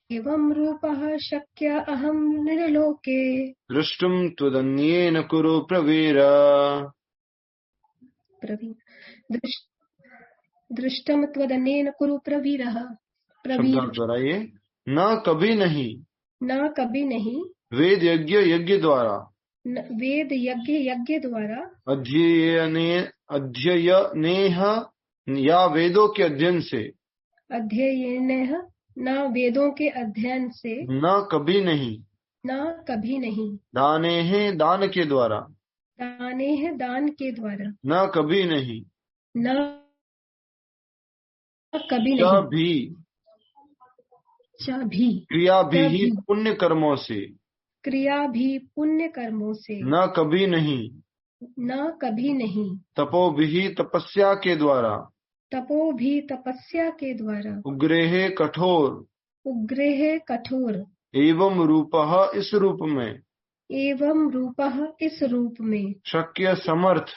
एवं रूपः शक्य अहं नृलोके। दृष्टुम त्वदन्येन कुरु प्रवीर, दृष्टम त्वदन्येन कुरु प्रवीरः। प्रवीर दोहराइए। न कभी नहीं, न कभी नहीं। वेद यज्ञ द्वारा, वेद यज्ञ द्वारा। अध्ययनेह या वेदों के अध्ययन से, अध्ययनेह न वेदों के अध्ययन से। न कभी नहीं, न कभी नहीं। दाने हैं दान के द्वारा, दाने हैं दान के द्वारा, न कभी नहीं। न कभी च नहीं। भी, च भी, क्रिया भी च ही भी, पुण्य कर्मों से, क्रिया भी पुण्य कर्मों से, न कभी नहीं। न कभी नहीं। तपो भी तपस्या के द्वारा, तपो भी तपस्या के द्वारा, उग्रेह कठोर, उग्रेह कठोर, एवं रूपः इस रूप में, एवं रूपः इस रूप में, शक्य समर्थ,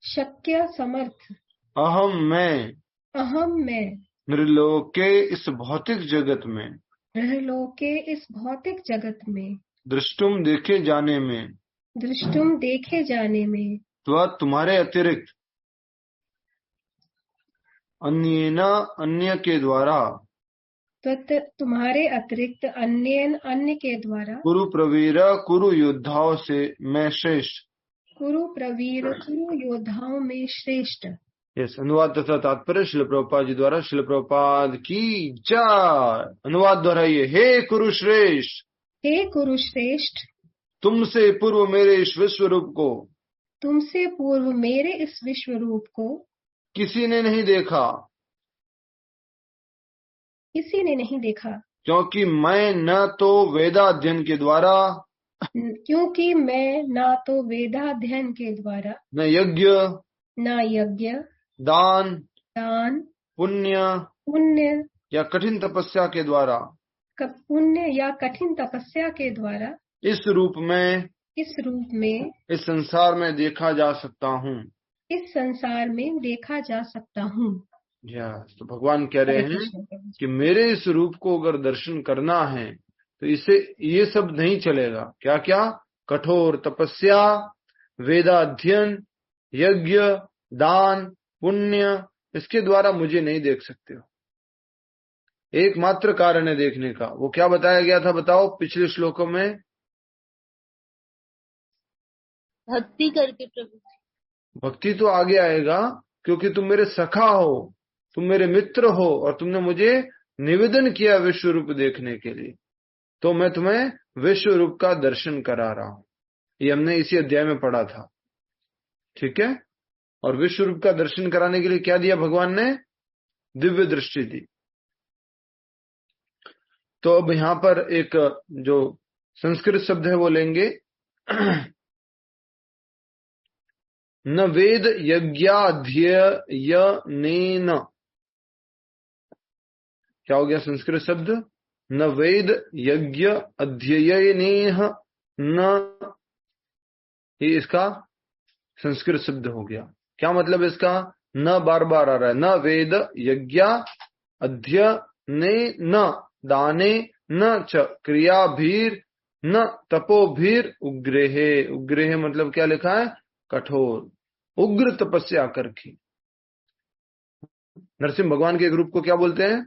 शक्य समर्थ, अहम मैं, अहम मैं, नृलोके इस भौतिक जगत में, रहलोके इस भौतिक जगत में, दृष्टुम देखे जाने में, दृष्टुम देखे जाने में, तुम्हारे अतिरिक्त, अन्येन अन्य के द्वारा, तुम्हारे अतिरिक्त अन्य के द्वारा, कुरु प्रवीर कुरु योद्धाओं से मैं श्रेष्ठ। कुरु प्रवीर कुरु योद्धाओं में श्रेष्ठ। यस, अनुवाद तथा तात्पर्य शिल प्रभुपाद जी द्वारा। शिल प्रभुपाद की जय। अनुवाद दोहराइए। हे कुरु श्रेष्ठ, हे कुरु श्रेष्ठ, तुमसे पूर्व मेरे इस विश्व रूप को, तुमसे पूर्व मेरे इस विश्व रूप को किसी ने नहीं देखा, किसी ने नहीं देखा, क्योंकि मैं न तो वेदाध्ययन के द्वारा, क्योंकि मैं न तो वेदाध्ययन के द्वारा, न यज्ञ, न यज्ञ, दान, दान, पुण्य या कठिन तपस्या के द्वारा, पुण्य या कठिन तपस्या के द्वारा, इस रूप में, इस संसार में देखा जा सकता हूँ, इस संसार में देखा जा सकता हूँ। तो भगवान कह रहे हैं कि मेरे इस रूप को अगर दर्शन करना है तो इसे ये सब नहीं चलेगा। क्या क्या? कठोर तपस्या, वेदाध्ययन, यज्ञ, दान, पुण्य, इसके द्वारा मुझे नहीं देख सकते हो। एकमात्र कारण है देखने का, वो क्या बताया गया था बताओ पिछले श्लोकों में? भक्ति करके प्रभु। भक्ति तो आगे आएगा, क्योंकि तुम मेरे सखा हो, तुम मेरे मित्र हो और तुमने मुझे निवेदन किया विश्व रूप देखने के लिए, तो मैं तुम्हें विश्व रूप का दर्शन करा रहा हूं। ये हमने इसी अध्याय में पढ़ा था, ठीक है। और विश्व रूप का दर्शन कराने के लिए क्या दिया भगवान ने? दिव्य दृष्टि दी। तो अब यहां पर एक जो संस्कृत शब्द है वो लेंगे। न वेद यज्ञाध्ययनेन, क्या हो गया संस्कृत शब्द? न वेद यज्ञ अध्ययनेह, न, ये इसका संस्कृत शब्द हो गया। क्या मतलब इसका? न बार बार आ रहा है। न वेद यज्ञ अध्ययने न दाने न च क्रियाभीर न तपोभीर उग्रेहे। उग्रेहे मतलब क्या लिखा है? कठोर, उग्र तपस्या करके। नरसिंह भगवान के एक रूप को क्या बोलते हैं?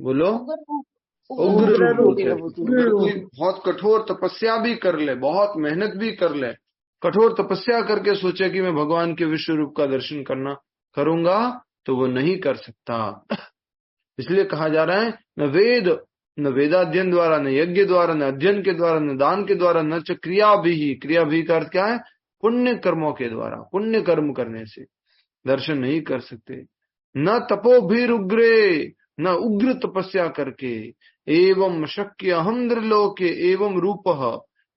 बोलो। उग्र रूप। कोई बहुत कठोर तपस्या भी कर ले, बहुत मेहनत भी कर ले, कठोर तपस्या करके सोचे कि मैं भगवान के विश्व रूप का दर्शन करूंगा, तो वो नहीं कर सकता। इसलिए कहा जा रहा है न वेदाध्ययन द्वारा, न यज्ञ द्वारा, न अध्ययन के द्वारा, न दान के द्वारा, न च क्रिया भी। क्रिया भी का अर्थ क्या है? पुण्य कर्मों के द्वारा, पुण्य कर्म करने से दर्शन नहीं कर सकते। न तपो भी उग्रे, न उग्र तपस्या करके। एवं शक्य हम नृलोके एवं रूप,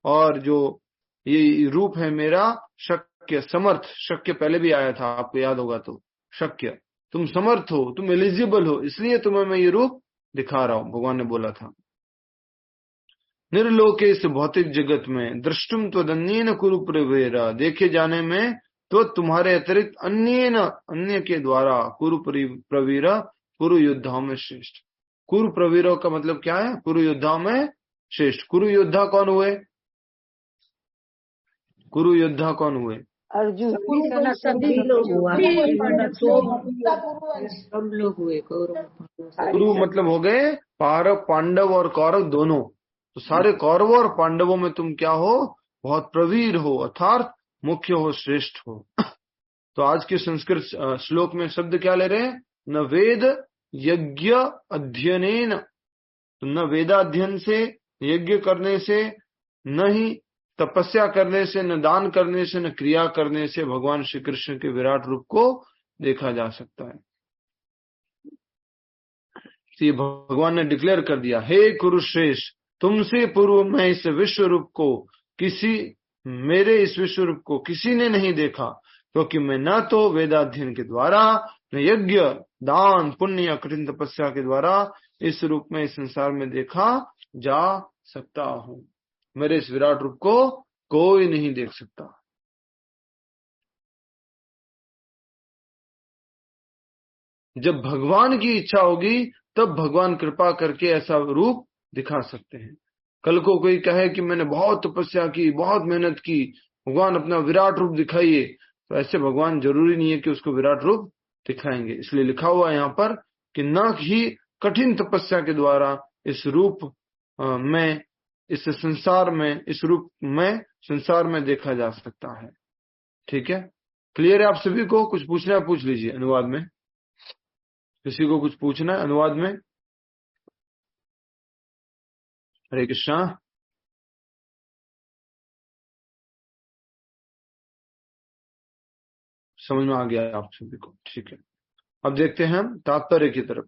और जो ये रूप है मेरा शक्य समर्थ। शक्य पहले भी आया था, आपको याद होगा तो। शक्य, तुम समर्थ हो, तुम एलिजिबल हो, इसलिए तुम्हें मैं ये रूप दिखा रहा हूं, भगवान ने बोला था। निर्लोके इस भौतिक जगत में, दृष्टुम त्वदन्येन कुरु प्रवीरा, देखे जाने में तो तुम्हारे अतिरिक्त अन्य के द्वारा, कुरु प्रवीरा, कुरु योद्धाओं में श्रेष्ठ। कुरु प्रवीरों का मतलब क्या है? कुरु योद्धाओं में श्रेष्ठ। कुरु योद्धा कौन हुए? कुरु योद्धा कौन हुए? अर्जुन। सभी लोग हुआ, सब लोग हुए। कुरु मतलब हो गए पांडव और कौरव दोनों। तो सारे कौरवों और पांडवों में तुम क्या हो? बहुत प्रवीर हो, अर्थात मुख्य हो, श्रेष्ठ हो। तो आज के संस्कृत श्लोक में शब्द क्या ले रहे हैं? न वेद यज्ञ अध्ययनेन, न वेदाध्ययन से, यज्ञ करने से, न ही तपस्या करने से, न दान करने से, न क्रिया करने से भगवान श्री कृष्ण के विराट रूप को देखा जा सकता है। तो ये भगवान ने डिक्लेयर कर दिया, हे कुरुश्रेष्ठ, तुमसे पूर्व मैं इस विश्व रूप को मेरे इस विश्व रूप को किसी ने नहीं देखा, क्योंकि मैं न तो वेदाध्ययन के द्वारा, न यज्ञ, दान, पुण्य या कठिन तपस्या के द्वारा इस रूप में इस संसार में देखा जा सकता हूं। मेरे इस विराट रूप को कोई नहीं देख सकता। जब भगवान की इच्छा होगी तब भगवान कृपा करके ऐसा रूप दिखा सकते हैं। कल को कोई कहे कि मैंने बहुत तपस्या की, बहुत मेहनत की, भगवान अपना विराट रूप दिखाइए, तो ऐसे भगवान जरूरी नहीं है कि उसको विराट रूप दिखाएंगे। इसलिए लिखा हुआ है यहाँ पर कि न ही कठिन तपस्या के द्वारा इस रूप में, इस रूप में संसार में देखा जा सकता है। ठीक है, क्लियर है आप सभी को? कुछ पूछना है पूछ लीजिए अनुवाद में। किसी को कुछ पूछना है अनुवाद में? हरे कृष्णा। समझ में आ गया आप सभी को? ठीक है, अब देखते हैं हम तात्पर्य की तरफ।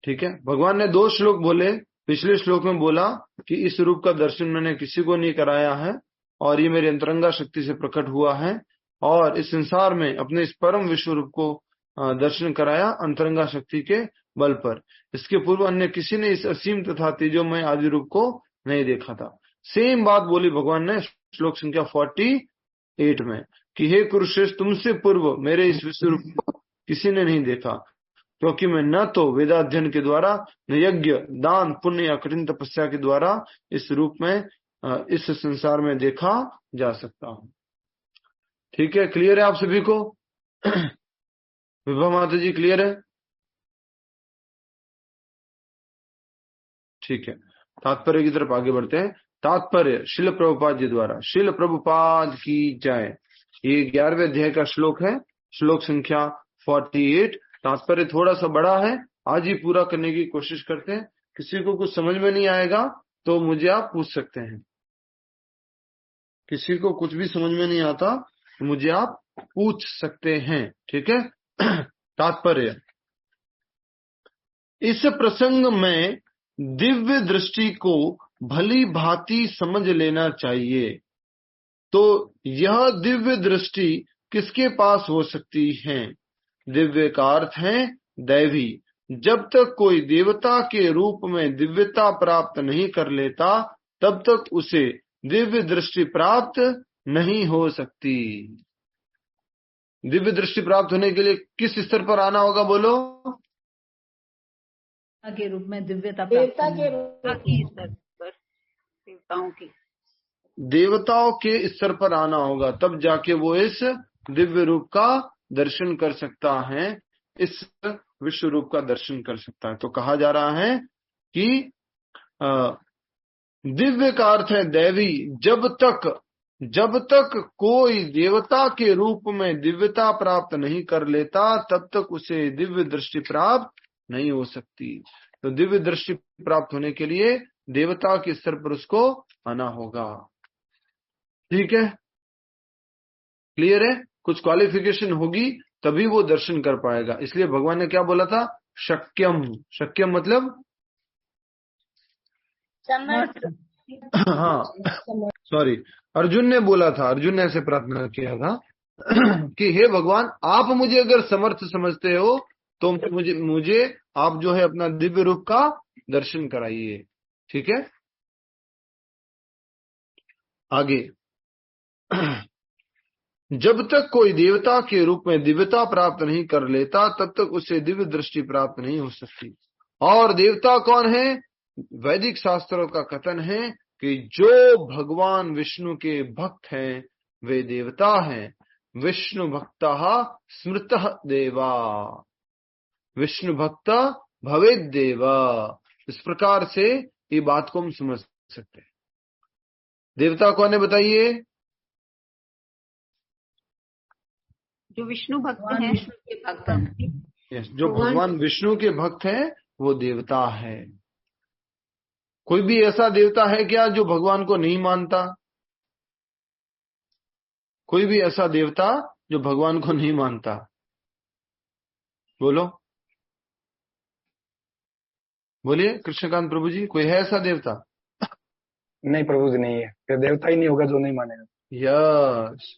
ठीक है, भगवान ने 2 श्लोक बोले। पिछले श्लोक में बोला कि इस रूप का दर्शन मैंने किसी को नहीं कराया है और ये मेरी अंतरंगा शक्ति से प्रकट हुआ है, और इस संसार में अपने इस परम विश्व रूप को दर्शन कराया अंतरंगा शक्ति के बल पर। इसके पूर्व अन्य किसी ने इस असीम तथा तेजोमय आदि रूप को नहीं देखा था। सेम बात बोली भगवान ने श्लोक संख्या 48 में कि हे कुरुश्रेष्ठ, तुमसे पूर्व मेरे इस विश्व रूप को किसी ने नहीं देखा, क्योंकि मैं न तो वेदाध्ययन के द्वारा, न यज्ञ, दान, पुण्य या कठिन तपस्या के द्वारा इस रूप में, इस संसार में देखा जा सकता हूं। ठीक है, क्लियर है आप सभी को? विभा माता जी क्लियर है? ठीक है, तात्पर्य की तरफ आगे बढ़ते हैं। तात्पर्य श्रील प्रभुपाद जी द्वारा। श्रील प्रभुपाद की जय। ये 11वें अध्याय का श्लोक है, श्लोक संख्या 48। तात्पर्य थोड़ा सा बड़ा है, आज ही पूरा करने की कोशिश करते हैं। किसी को कुछ समझ में नहीं आएगा तो मुझे आप पूछ सकते हैं। किसी को कुछ भी समझ में नहीं आता तो मुझे आप पूछ सकते हैं। ठीक है, तात्पर्य, इस प्रसंग में दिव्य दृष्टि को भली भांति समझ लेना चाहिए। तो यह दिव्य दृष्टि किसके पास हो सकती है? दिव्य का अर्थ है दैवी। जब तक कोई देवता के रूप में दिव्यता प्राप्त नहीं कर लेता तब तक उसे दिव्य दृष्टि प्राप्त नहीं हो सकती। दिव्य दृष्टि प्राप्त होने के लिए किस स्तर पर आना होगा? बोलो। के रूप में दिव्यता देवता के रूप देवताओं के स्तर पर आना होगा, तब जाके वो इस दिव्य रूप का दर्शन कर सकता है, इस विश्व रूप का दर्शन कर सकता है। तो कहा जा रहा है कि दिव्य का अर्थ है दैवी। जब तक कोई देवता के रूप में दिव्यता प्राप्त नहीं कर लेता तब तक उसे दिव्य दृष्टि प्राप्त नहीं हो सकती। तो दिव्य दृष्टि प्राप्त होने के लिए देवता के स्तर पर उसको आना होगा। ठीक है, क्लियर है? कुछ क्वालिफिकेशन होगी तभी वो दर्शन कर पाएगा। इसलिए भगवान ने क्या बोला था? शक्यम। शक्यम मतलब हाँ, सॉरी, अर्जुन ने बोला था, अर्जुन ने ऐसे प्रार्थना किया था कि हे भगवान, आप मुझे अगर समर्थ समझते हो तो मुझे आप जो है अपना दिव्य रूप का दर्शन कराइए। ठीक है, आगे, जब तक कोई देवता के रूप में दिव्यता प्राप्त नहीं कर लेता तब तक उसे दिव्य दृष्टि प्राप्त नहीं हो सकती। और देवता कौन है? वैदिक शास्त्रों का कथन है कि जो भगवान विष्णु के भक्त हैं वे देवता हैं। विष्णु भक्तः स्मृतः देवा, विष्णु भक्त भवेद देवा। इस प्रकार से ये बात को हम समझ सकते हैं। देवता कौन है बताइए? जो विष्णु भक्त हैं, जो भगवान विष्णु के भक्त हैं वो देवता है। कोई भी ऐसा देवता है क्या जो भगवान को नहीं मानता? कोई भी ऐसा देवता जो भगवान को नहीं मानता? बोलो, बोलिए कृष्णकांत प्रभु जी, कोई है ऐसा देवता? नहीं प्रभु जी, नहीं है। फिर देवता ही नहीं होगा जो नहीं मानेगा। यस,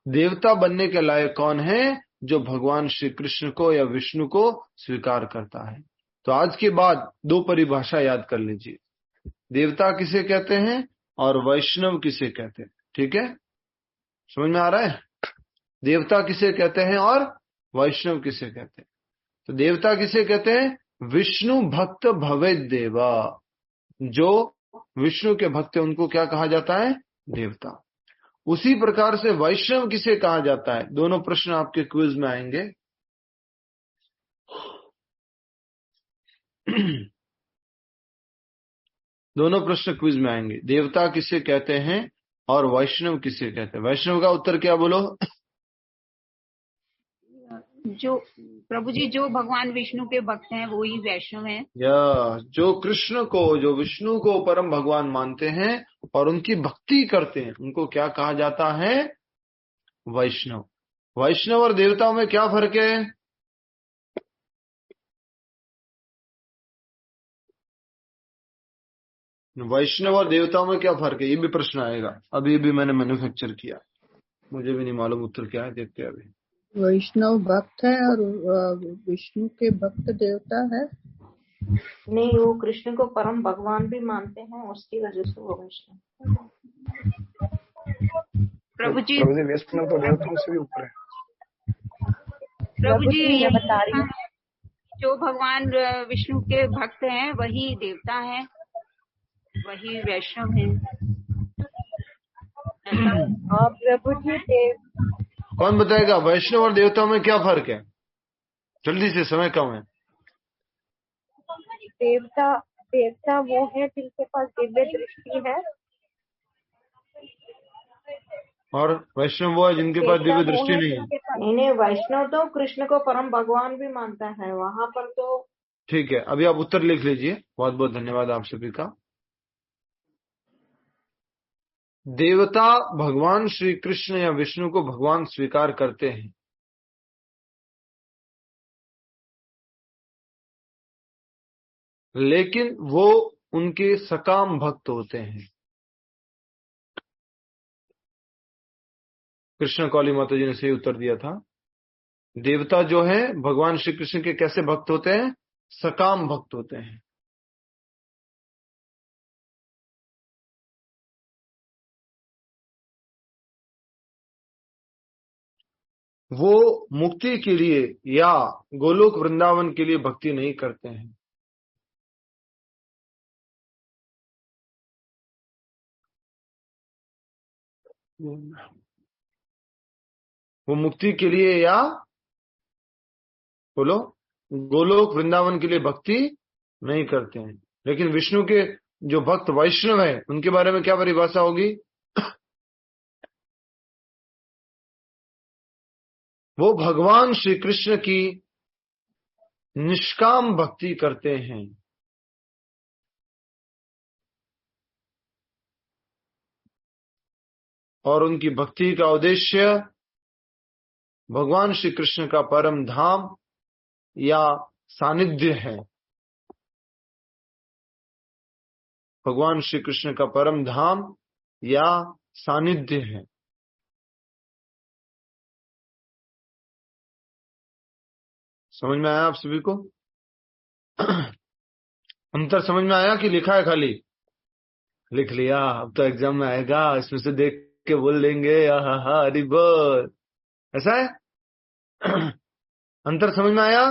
देवता बनने के लायक कौन है? जो भगवान श्री कृष्ण को या विष्णु को स्वीकार करता है। तो आज के बाद दो परिभाषा याद कर लीजिए, देवता किसे कहते हैं और वैष्णव किसे कहते हैं। ठीक है, समझ में आ रहा है? देवता किसे कहते हैं और वैष्णव किसे कहते हैं। तो देवता किसे कहते हैं? विष्णु भक्त भवेद देवा, जो विष्णु के भक्त हैं उनको क्या कहा जाता है? देवता। उसी प्रकार से वैष्णव किसे कहा जाता है? दोनों प्रश्न आपके क्विज में आएंगे। दोनों प्रश्न क्विज में आएंगे, देवता किसे कहते हैं और वैष्णव किसे कहते हैं। वैष्णव का उत्तर क्या बोलो? जो प्रभु जी, जो भगवान विष्णु के भक्त हैं वो ही वैष्णव हैं। या जो कृष्ण को, जो विष्णु को परम भगवान मानते हैं और उनकी भक्ति करते हैं, उनको क्या कहा जाता है? वैष्णव। वैष्णव और देवताओं में क्या फर्क है? वैष्णव और देवताओं में क्या फर्क है? ये भी प्रश्न आएगा। अभी भी मैंने मैन्युफैक्चर किया, मुझे भी नहीं मालूम उत्तर क्या है, देखते हैं अभी। वैष्णव भक्त है और विष्णु के भक्त देवता है। नहीं, वो कृष्ण को परम भगवान भी मानते हैं, उसकी वजह से वो वैष्णव। प्रभु जी वैष्णव तो देवताओं से भी ऊपर है। प्रभु जी ये बता रही हूँ, जो भगवान विष्णु के भक्त हैं वही देवता हैं, वही वैष्णव हैं। प्रभु जी कौन बताएगा वैष्णव और देवताओं में क्या फर्क है? जल्दी से, समय कम है। देवता वो है जिनके पास दिव्य दृष्टि है, और वैष्णव वो है जिनके पास दिव्य दृष्टि नहीं है। नहीं, वैष्णव तो कृष्ण को परम भगवान भी मानता है, वहां पर तो ठीक है, अभी आप उत्तर लिख लीजिए। बहुत बहुत धन्यवाद आप सभी का। देवता भगवान श्री कृष्ण या विष्णु को भगवान स्वीकार करते हैं, लेकिन वो उनके सकाम भक्त होते हैं। कृष्ण कौली माता जी ने सही उत्तर दिया था। देवता जो है भगवान श्री कृष्ण के कैसे भक्त होते हैं? सकाम भक्त होते हैं। वो मुक्ति के लिए या गोलोक वृंदावन के लिए भक्ति नहीं करते हैं। वो मुक्ति के लिए या बोलो गोलोक वृंदावन के लिए भक्ति नहीं करते हैं। लेकिन विष्णु के जो भक्त वैष्णव है उनके बारे में क्या परिभाषा होगी? वो भगवान श्री कृष्ण की निष्काम भक्ति करते हैं। और उनकी भक्ति का उद्देश्य भगवान श्री कृष्ण का परम धाम या सानिध्य है। भगवान श्री कृष्ण का परम धाम या सानिध्य है। समझ में आया आप सभी को? अंतर समझ में आया कि लिखा है खाली? लिख लिया, अब तो एग्जाम में आएगा, इसमें से देख के बोल देंगे हरि बोल। ऐसा है? अंतर समझ में आया?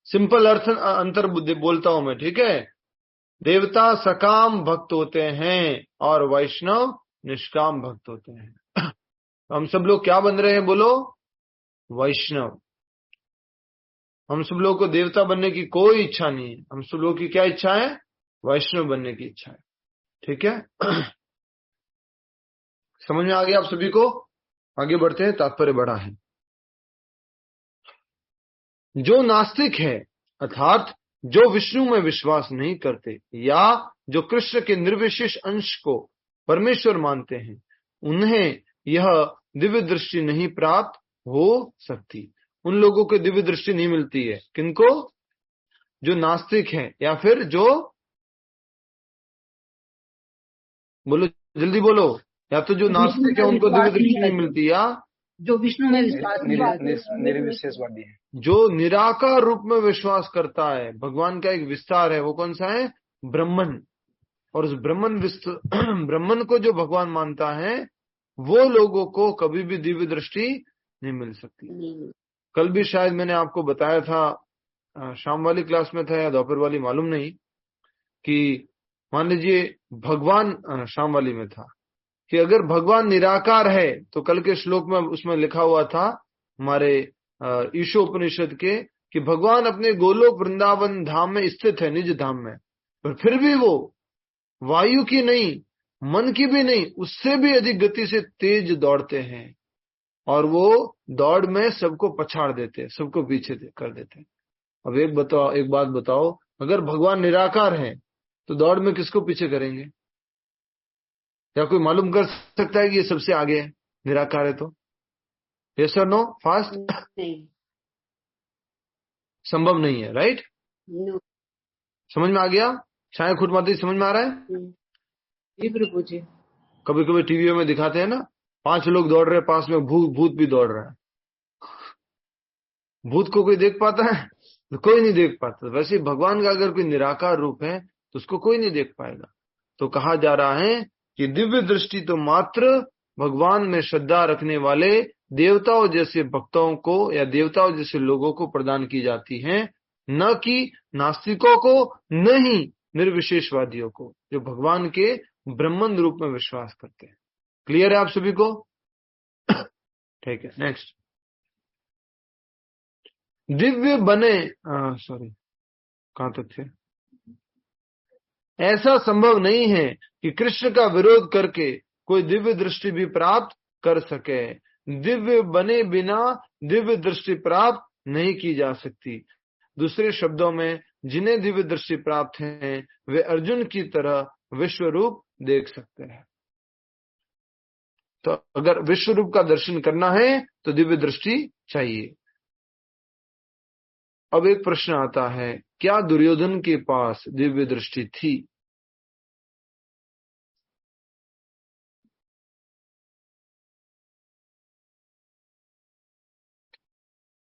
सिंपल अर्थ अंतर बोलता हूं मैं, ठीक है? देवता सकाम भक्त होते हैं और वैष्णव निष्काम भक्त होते हैं। हम सब लोग क्या बन रहे हैं? बोलो, वैष्णव। हम सब लोगों को देवता बनने की कोई इच्छा नहीं है। हम सब लोगों की क्या इच्छा है? वैष्णव बनने की इच्छा है। ठीक है? समझ में आ गया आप सभी को? आगे बढ़ते हैं, तात्पर्य बड़ा है। जो नास्तिक है, अर्थात जो विष्णु में विश्वास नहीं करते या जो कृष्ण के निर्विशेष अंश को परमेश्वर मानते हैं, उन्हें यह दिव्य दृष्टि नहीं प्राप्त हो सकती। उन लोगों को दिव्य दृष्टि नहीं मिलती है। किनको? जो नास्तिक हैं, या फिर जो, बोलो जल्दी बोलो, या तो जो नास्तिक है उनको दिव्य दृष्टि नहीं मिलती, या जो विष्णु में विश्वास निर्विशेषवादी है, जो निराकार रूप में विश्वास करता है। भगवान का एक विस्तार है, वो कौन सा है? ब्रह्मन। और उस ब्रह्मन को जो भगवान मानता है, वो लोगों को कभी भी दिव्य दृष्टि नहीं मिल सकती। कल भी शायद मैंने आपको बताया था, शाम वाली क्लास में था या दोपहर वाली मालूम नहीं, कि मान लीजिए भगवान, शाम वाली में था, कि अगर भगवान निराकार है तो कल के श्लोक में उसमें लिखा हुआ था हमारे ईशोपनिषद के, कि भगवान अपने गोलोक वृंदावन धाम में स्थित है, निज धाम में, पर फिर भी वो वायु की नहीं, मन की भी नहीं, उससे भी अधिक गति से तेज दौड़ते हैं, और वो दौड़ में सबको पछाड़ देते हैं, सबको पीछे कर देते हैं। अब एक बात बताओ, अगर भगवान निराकार है तो दौड़ में किसको पीछे करेंगे? या कोई मालूम कर सकता है कि ये सबसे आगे है, निराकार है तो? यस और नो? फास्ट संभव नहीं है, राइट? समझ में आ गया? शायद खुद माती समझ में आ रहा है? जी प्रभु जी। कभी कभी टीवी में दिखाते हैं ना, 5 लोग दौड़ रहे हैं, पास में भूत भी दौड़ रहा है। भूत को कोई देख पाता है? तो कोई नहीं देख पाता। वैसे भगवान का अगर कोई निराकार रूप है तो उसको कोई नहीं देख पाएगा। तो कहा जा रहा है कि दिव्य दृष्टि तो मात्र भगवान में श्रद्धा रखने वाले देवताओं जैसे भक्तों को या देवताओं जैसे लोगों को प्रदान की जाती है, न कि नास्तिकों को, न ही निर्विशेषवादियों को, जो भगवान के ब्रह्मन रूप में विश्वास करते हैं। क्लियर है आप सभी को? ठीक है, नेक्स्ट। दिव्य बने, सॉरी कहां तक थे? ऐसा संभव नहीं है कि कृष्ण का विरोध करके कोई दिव्य दृष्टि भी प्राप्त कर सके। दिव्य बने बिना दिव्य दृष्टि प्राप्त नहीं की जा सकती। दूसरे शब्दों में, जिन्हें दिव्य दृष्टि प्राप्त है वे अर्जुन की तरह विश्व रूप देख सकते हैं। तो अगर विश्व रूप का दर्शन करना है तो दिव्य दृष्टि चाहिए। अब एक प्रश्न आता है, क्या दुर्योधन के पास दिव्य दृष्टि थी?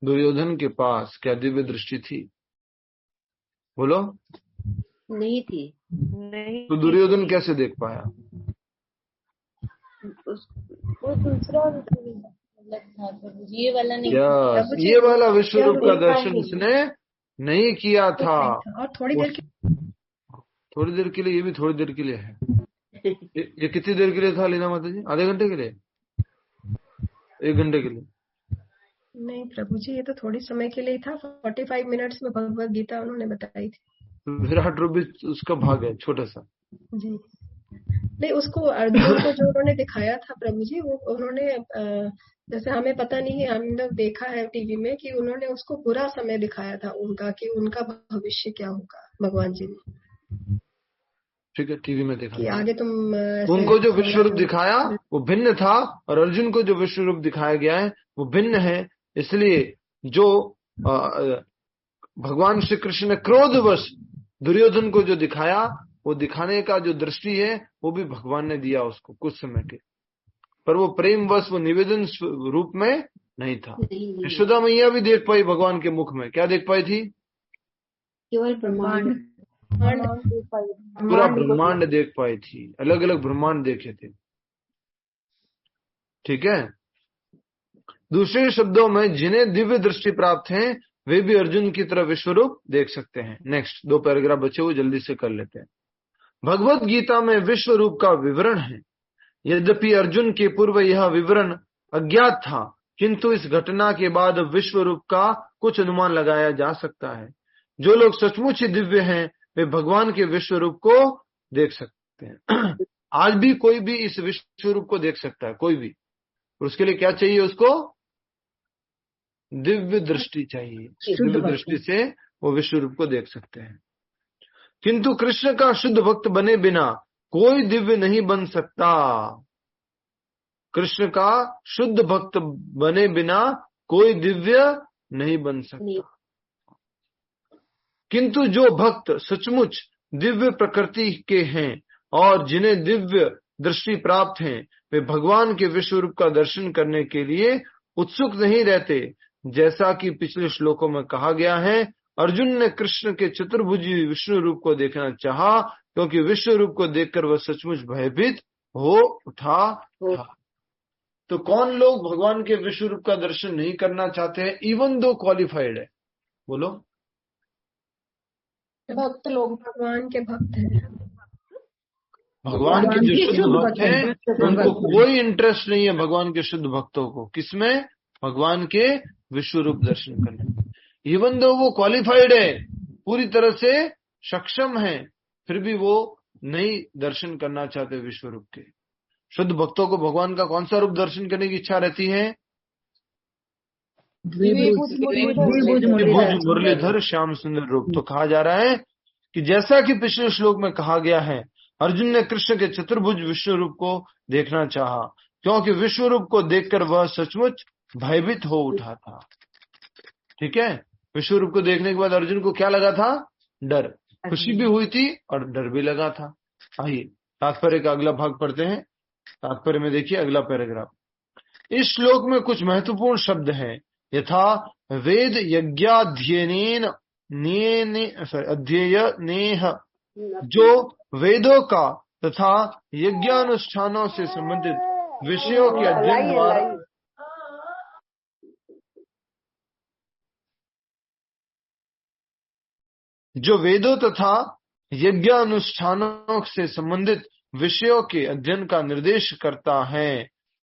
दुर्योधन के पास क्या दिव्य दृष्टि थी? बोलो। नहीं थी। नहीं। तो दुर्योधन कैसे देख पाया? वो दूसरा ये वाला नहीं, ये वाला विश्व रूप का दर्शन उसने नहीं किया था। और थोड़ी देर के लिए, ये भी थोड़ी देर के लिए है। ये कितनी देर के लिए था लीना माता जी? आधे घंटे के लिए? 1 घंटे के लिए? नहीं प्रभु जी, ये तो थोड़ी समय के लिए था। 45 मिनट्स में भगवत गीता उन्होंने बताई थी। विराट रूप भी उसका भाग है, छोटा सा जी। नहीं, उसको अर्जुन को जो उन्होंने दिखाया था प्रभु जी, वो उन्होंने जैसे हमें पता नहीं है, हमने देखा है टीवी में कि उन्होंने उसको बुरा समय दिखाया था उनका, कि उनका भविष्य क्या होगा भगवान जी ने। ठीक है, टीवी में देखा कि आगे तुम उनको जो विश्व रूप दिखाया वो भिन्न था, और अर्जुन को जो विश्व रूप दिखाया गया है वो भिन्न है। इसलिए जो भगवान श्री कृष्ण ने क्रोधवश दुर्योधन को जो दिखाया, वो दिखाने का जो दृष्टि है वो भी भगवान ने दिया उसको कुछ समय के, पर वो प्रेमवश, वो निवेदन रूप में नहीं था। यशोदा मैया भी देख पाई भगवान के मुख में। क्या देख पाई थी? केवल ब्रह्मांड, पूरा ब्रह्मांड देख पाई थी, अलग अलग ब्रह्मांड देखे थे। ठीक है। दूसरे शब्दों में, जिन्हें दिव्य दृष्टि प्राप्त है वे भी अर्जुन की तरह विश्व रूप देख सकते हैं। नेक्स्ट 2 पैराग्राफ बचे हुए जल्दी से कर लेते हैं। भगवत गीता में विश्व रूप का विवरण है। यद्यपि अर्जुन के पूर्व यह विवरण अज्ञात था, किंतु इस घटना के बाद विश्व रूप का कुछ अनुमान लगाया जा सकता है। जो लोग सचमुच ही दिव्य हैं वे भगवान के विश्व रूप को देख सकते हैं। आज भी कोई भी इस विश्व रूप को देख सकता है, कोई भी। और उसके लिए क्या चाहिए? उसको दिव्य दृष्टि चाहिए। दिव्य दृष्टि से वो विश्व रूप को देख सकते हैं। किंतु कृष्ण का शुद्ध भक्त बने बिना कोई दिव्य नहीं बन सकता। कृष्ण का शुद्ध भक्त बने बिना कोई दिव्य नहीं बन सकता। किंतु जो भक्त सचमुच दिव्य प्रकृति के हैं और जिन्हें दिव्य दृष्टि प्राप्त है, वे भगवान के विश्व रूप का दर्शन करने के लिए उत्सुक नहीं रहते। जैसा कि पिछले श्लोकों में कहा गया है, अर्जुन ने कृष्ण के चतुर्भुजी विष्णु रूप को देखना चाहा, क्योंकि विश्व रूप को देखकर वह सचमुच भयभीत हो उठा था। तो कौन लोग भगवान के विश्व रूप का दर्शन नहीं करना चाहते हैं, इवन दो क्वालिफाइड है? बोलो। भक्त लोग भगवान के भक्त हैं। भगवान के जो शुद्ध भक्त हैं उनको कोई इंटरेस्ट नहीं है भगवान के शुद्ध भक्तों को किसमें? भगवान के विश्व रूप दर्शन करने में। इवन दो वो क्वालिफाइड है, पूरी तरह से सक्षम है, फिर भी वो नहीं दर्शन करना चाहते विश्व रूप के। शुद्ध भक्तों को भगवान का कौन सा रूप दर्शन करने की इच्छा रहती है? मुरलीधर श्याम सुंदर रूप। तो कहा जा रहा है कि जैसा कि पिछले श्लोक में कहा गया है, अर्जुन ने कृष्ण के चतुर्भुज विश्व रूप को देखना चाहा, क्योंकि विश्व रूप को देखकर वह सचमुच भयभीत हो उठा था। ठीक है, विश्व रूप को देखने के बाद अर्जुन को क्या लगा था? डर। खुशी भी हुई थी और डर भी लगा था। आइए तात्पर्य का अगला भाग पढ़ते हैं। तात्पर्य में देखिए अगला पैराग्राफ। इस श्लोक में कुछ महत्वपूर्ण शब्द हैं। यथा वेद यज्ञाध्ययनेन अध्ययनेह, जो वेदों का तथा यज्ञानुष्ठानों से संबंधित विषयों के अध्ययन द्वारा जो वेदों तथा यज्ञानुष्ठानों से संबंधित विषयों के अध्ययन का निर्देश करता है।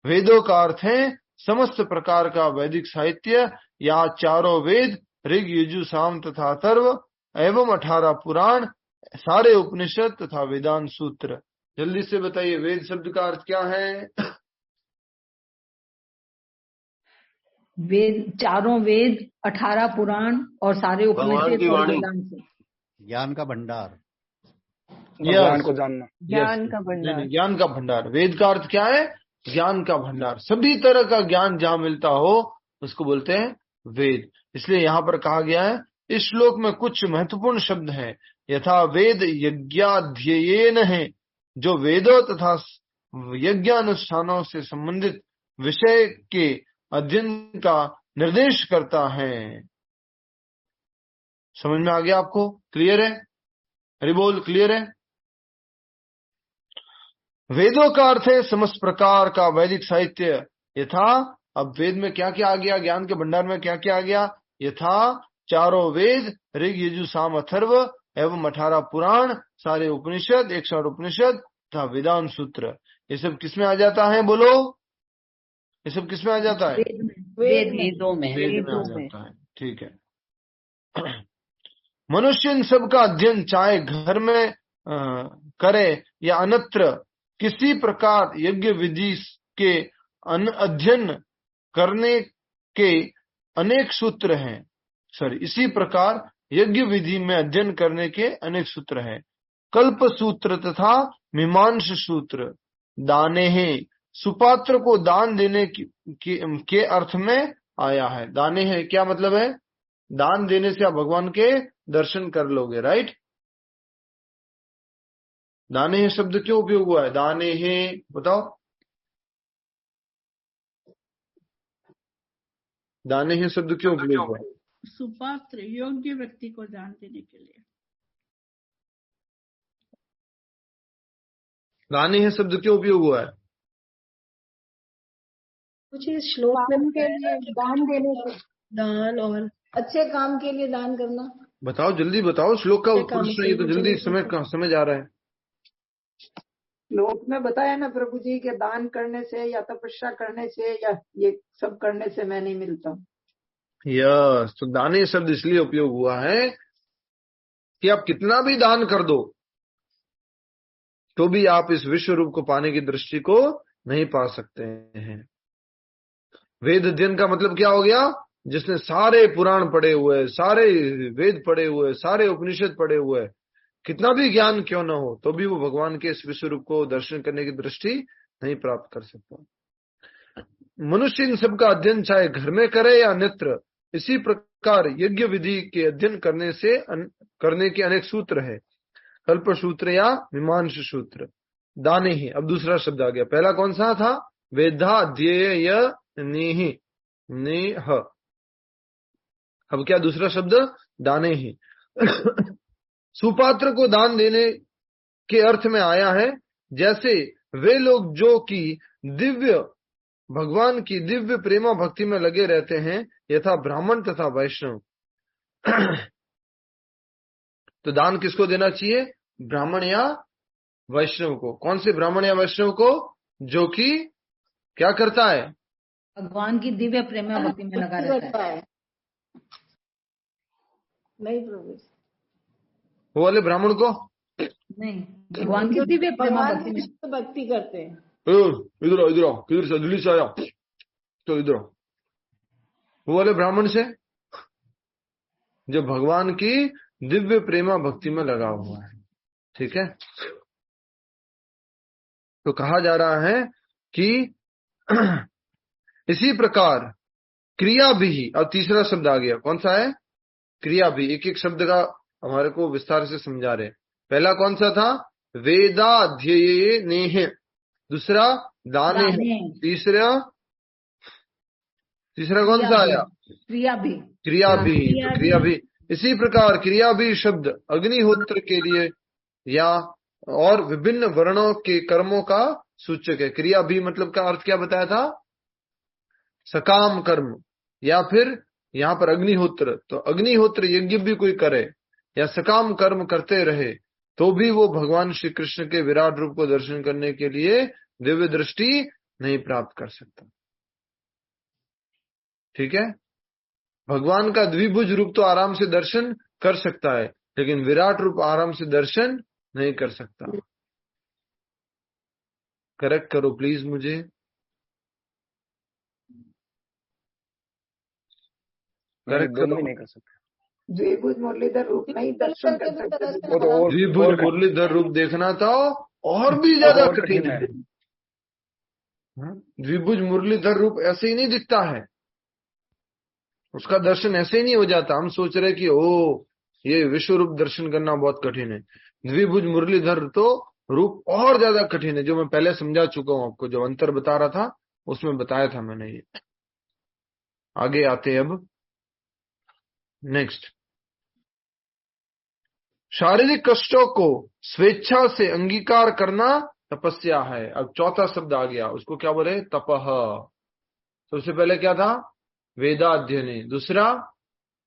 वेदों का अर्थ है समस्त प्रकार का वैदिक साहित्य या चारों वेद, ऋग यजु साम तथा अथर्व एवं 18 पुराण, सारे उपनिषद तथा वेदांत सूत्र। जल्दी से बताइए वेद शब्द का अर्थ क्या है? वेद, चारों वेद, 18 पुराण और सारे उपनिषद और वेदांत। ज्ञान का भंडार, भगवान को जानना, ज्ञान का भंडार। ज्ञान का भंडार। वेद का अर्थ क्या है? ज्ञान का भंडार। सभी तरह का ज्ञान जहां मिलता हो उसको बोलते हैं वेद। इसलिए यहाँ पर कहा गया है इस श्लोक में कुछ महत्वपूर्ण शब्द हैं। यथा वेद यज्ञाध्ययन है, जो वेदों तथा यज्ञानुष्ठानों से संबंधित विषय के अध्ययन का निर्देश करता है। समझ में आ गया आपको? क्लियर है? हरि बोल, क्लियर है? वेदों का अर्थ है समस्त प्रकार का वैदिक साहित्य। यथा, अब वेद में क्या क्या आ गया? ज्ञान के भंडार में क्या क्या आ गया? यथा चारों वेद, ऋग यजु साम अथर्व एवं 18 पुराण, सारे उपनिषद, 108 उपनिषद तथा वेदांत सूत्र। ये सब किसमें आ जाता है? बोलो, ये सब किसमें आ जाता है? वेदों में आ जाता है। ठीक है। मनुष्य इन सब का अध्ययन चाहे घर में करे या अन्यत्र, किसी प्रकार यज्ञ विधि के अध्ययन करने के अनेक सूत्र हैं। इसी प्रकार यज्ञ विधि में अध्ययन करने के अनेक सूत्र हैं। कल्प सूत्र तथा मीमांस सूत्र। दाने हैं, सुपात्र को दान देने के अर्थ में आया है। दाने हैं क्या मतलब है? दान देने से आप भगवान के दर्शन कर लोगे, राइट? दाने हैं शब्द क्यों उपयोग हुआ है? दाने हैं बताओ, दाने हैं शब्द क्यों उपयोग हुआ है? सुपात्र योग्य व्यक्ति को दान देने के लिए। दाने हैं शब्द क्यों उपयोग हुआ है? कुछ इस श्लोक में के लिए दान देने के, दान और अच्छे काम के लिए दान करना। बताओ, जल्दी बताओ, श्लोक का उत्तर ये तो जल्दी समझ आ रहा है। श्लोक में बताया ना प्रभु जी के दान करने से या तपस्या करने से या ये सब करने से मैं नहीं मिलता। यस, तो दाने शब्द इसलिए उपयोग हुआ है कि आप कितना भी दान कर दो तो भी आप इस विश्व रूप को पाने की दृष्टि को नहीं पा सकते हैं। वेद अध्ययन का मतलब क्या हो गया? जिसने सारे पुराण पढ़े हुए, सारे वेद पढ़े हुए, सारे उपनिषद पढ़े हुए, कितना भी ज्ञान क्यों न हो, तो भी वो भगवान के इस विश्व रूप को दर्शन करने की दृष्टि नहीं प्राप्त कर सकता। मनुष्य इन सब का अध्ययन चाहे घर में करे या अन्यत्र, इसी प्रकार यज्ञ विधि के अध्ययन करने के अनेक सूत्र है, कल्प सूत्र या मीमांस सूत्र। दाने ही, अब दूसरा शब्द आ गया। पहला कौन सा था? वेदाध्येय नेह। अब क्या दूसरा शब्द? दाने ही। सुपात्र को दान देने के अर्थ में आया है, जैसे वे लोग जो कि भगवान की दिव्य प्रेमा भक्ति में लगे रहते हैं, यथा ब्राह्मण तथा वैष्णव। तो दान किसको देना चाहिए? ब्राह्मण या वैष्णव को। कौन से ब्राह्मण या वैष्णव को? जो कि क्या करता है? भगवान की दिव्य प्रेमा भक्ति में लगा रहता है। नहीं प्रभु, वो वाले ब्राह्मण को नहीं, भगवान की दिव्य प्रेमा भक्ति में भक्ति करते हैं। इधर आओ, इधर आओ, किधर से? दिल्ली से आया तो इधर आओ। वो वाले ब्राह्मण से जो भगवान की दिव्य प्रेमा भक्ति में लगा हुआ है। ठीक है, तो कहा जा रहा है कि इसी प्रकार क्रिया भी। अब तीसरा शब्द आ गया, कौन सा है? क्रिया भी। एक एक शब्द का हमारे को विस्तार से समझा रहे। पहला कौन सा था? वेदाध्यये नेह। दूसरा दाने। तीसरा कौन सा आया? क्रिया भी। क्रिया भी। तो क्रिया भी। इसी प्रकार क्रिया भी शब्द अग्निहोत्र के लिए या और विभिन्न वर्णों के कर्मों का सूचक है। क्रिया भी मतलब का अर्थ क्या बताया था? सकाम कर्म, या फिर यहाँ पर अग्निहोत्र। तो अग्निहोत्र यज्ञ भी कोई करे या सकाम कर्म करते रहे, तो भी वो भगवान श्री कृष्ण के विराट रूप को दर्शन करने के लिए दिव्य दृष्टि नहीं प्राप्त कर सकता। ठीक है, भगवान का द्विभुज रूप तो आराम से दर्शन कर सकता है, लेकिन विराट रूप आराम से दर्शन नहीं कर सकता। करेक्ट करो प्लीज मुझे। करेक्ट करो। नहीं कर सकते। द्विभुज मुरलीधर रूप नहीं दर्शन कर सकते। द्विभुज मुरलीधर रूप देखना तो और भी ज्यादा कठिन है। द्विभुज मुरलीधर रूप ऐसे ही नहीं दिखता है, उसका दर्शन ऐसे ही नहीं हो जाता। हम सोच रहे कि ओ ये विश्व रूप दर्शन करना बहुत कठिन है। द्विभुज मुरलीधर तो रूप और ज्यादा कठिन है, जो मैं पहले समझा चुका हूं आपको। जो अंतर बता रहा था उसमें बताया था मैंने ये। आगे आते अब नेक्स्ट। शारीरिक कष्टों को स्वेच्छा से अंगीकार करना तपस्या है। अब चौथा शब्द आ गया, उसको क्या बोले? तपह। सबसे पहले क्या था? वेदाध्ययने। दूसरा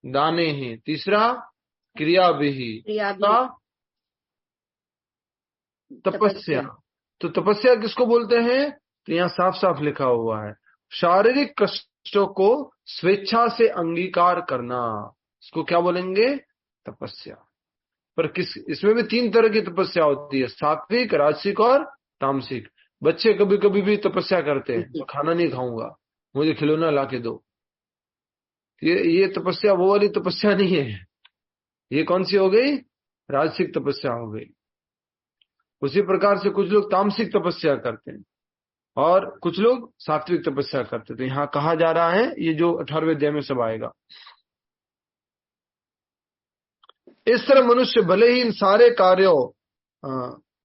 दाने ही। तीसरा क्रिया भी। तपस्या। तो तपस्या किसको बोलते हैं? तो यहाँ साफ साफ लिखा हुआ है, शारीरिक कष्टों को स्वेच्छा से अंगीकार करना, इसको क्या बोलेंगे? तपस्या। पर इसमें भी तीन तरह की तपस्या होती है, सात्विक, राजसिक और तामसिक। बच्चे कभी कभी भी तपस्या करते हैं, तो खाना नहीं खाऊंगा, मुझे खिलौना ला के दो। ये तपस्या वो वाली तपस्या नहीं है। ये कौन सी हो गई? राजसिक तपस्या हो गई। उसी प्रकार से कुछ लोग तामसिक तपस्या करते हैं और कुछ लोग सात्विक तपस्या करते हैं। तो यहाँ कहा जा रहा है, ये जो 18वें अध्याय में सब आएगा। इस तरह मनुष्य भले ही इन सारे कार्यों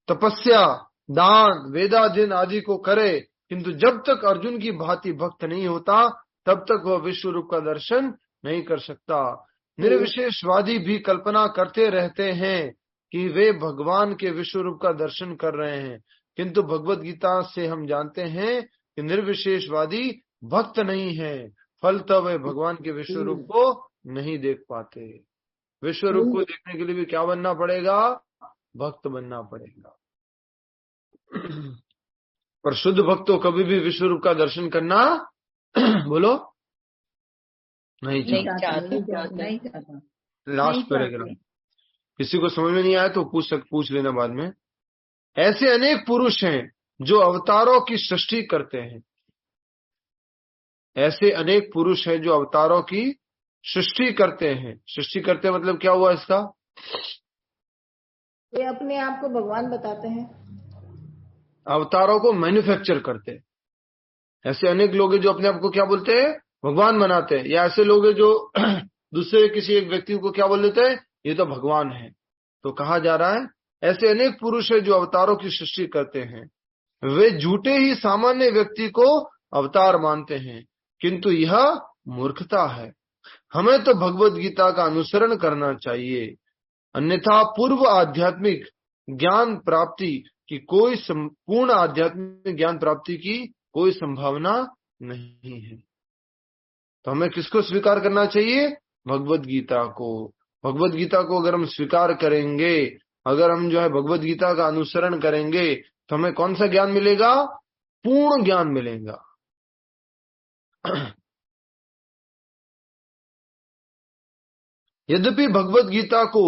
तपस्या, दान, वेदाध्ययन आदि को करे, किंतु जब तक अर्जुन की भांति भक्त नहीं होता, तब तक वह विश्व रूप का दर्शन नहीं कर सकता। निर्विशेषवादी भी कल्पना करते रहते हैं कि वे भगवान के विश्व रूप का दर्शन कर रहे हैं, किंतु भगवत गीता से हम जानते हैं कि निर्विशेषवादी भक्त नहीं है, फलतः वे भगवान के विश्व रूप को नहीं देख पाते। विश्व रूप को देखने के लिए भी क्या बनना पड़ेगा? भक्त बनना पड़ेगा। पर शुद्ध भक्त तो कभी भी विश्व रूप का दर्शन करना बोलो नहीं चाहता। लास्ट पैराग्राफ, किसी को समझ में नहीं आया तो पूछ लेना बाद में। ऐसे अनेक पुरुष हैं जो अवतारों की सृष्टि करते हैं। ऐसे अनेक पुरुष हैं जो अवतारों की सृष्टि करते हैं। सृष्टि करते मतलब क्या हुआ इसका? वे अपने आप को भगवान बताते हैं, अवतारों को मैन्युफैक्चर करते हैं। ऐसे अनेक लोग हैं जो अपने आप को क्या बोलते हैं? भगवान बनाते हैं। या ऐसे लोग हैं जो दूसरे किसी एक व्यक्ति को क्या बोल देते हैं? ये तो भगवान है। तो कहा जा रहा है ऐसे अनेक पुरुष है जो अवतारों की सृष्टि करते हैं, वे झूठे ही सामान्य व्यक्ति को अवतार मानते हैं, किंतु यह मूर्खता है। हमें तो भगवत गीता का अनुसरण करना चाहिए, अन्यथा पूर्ण आध्यात्मिक ज्ञान प्राप्ति की कोई संभावना नहीं है। तो हमें किसको स्वीकार करना चाहिए? भगवत गीता को। भगवत गीता को अगर हम स्वीकार करेंगे, अगर हम जो है भगवत गीता का अनुसरण करेंगे, तो हमें कौन सा ज्ञान मिलेगा? पूर्ण ज्ञान मिलेगा। यद्यपि भगवत गीता को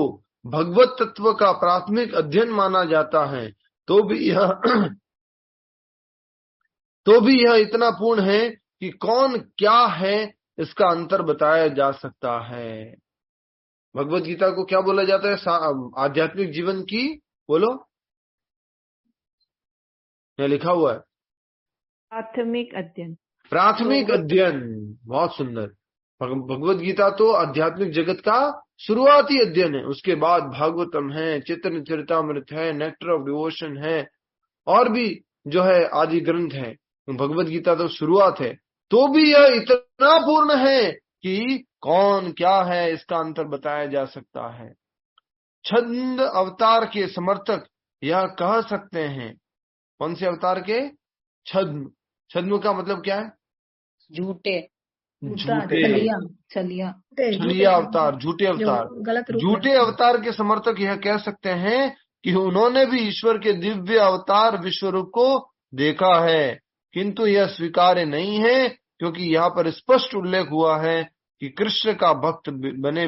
भगवत तत्व का प्राथमिक अध्ययन माना जाता है, तो भी यह इतना पूर्ण है कि कौन क्या है इसका अंतर बताया जा सकता है। भगवत गीता को क्या बोला जाता है? आध्यात्मिक जीवन की, बोलो, क्या लिखा हुआ है? प्राथमिक अध्ययन। प्राथमिक अध्ययन, बहुत सुंदर। भगवत गीता तो आध्यात्मिक जगत का शुरुआती अध्ययन है। उसके बाद भागवतम है, चैतन्य चरितामृत है, नेक्टर ऑफ डिवोशन है, और भी जो है आदि ग्रंथ है। भगवत गीता तो शुरुआत है, तो भी यह इतना पूर्ण है कि कौन क्या है इसका अंतर बताया जा सकता है। छद्म अवतार के समर्थक यह कह सकते हैं। कौन से अवतार के? छद्म। छद्म का मतलब क्या है? झूठे, छलिया अवतार, झूठे अवतार। झूठे अवतार के समर्थक यह कह सकते हैं कि उन्होंने भी ईश्वर के दिव्य अवतार विश्वरूप को देखा है, किंतु यह स्वीकार्य नहीं है, क्योंकि यहाँ पर स्पष्ट उल्लेख हुआ है कि कृष्ण का भक्त बने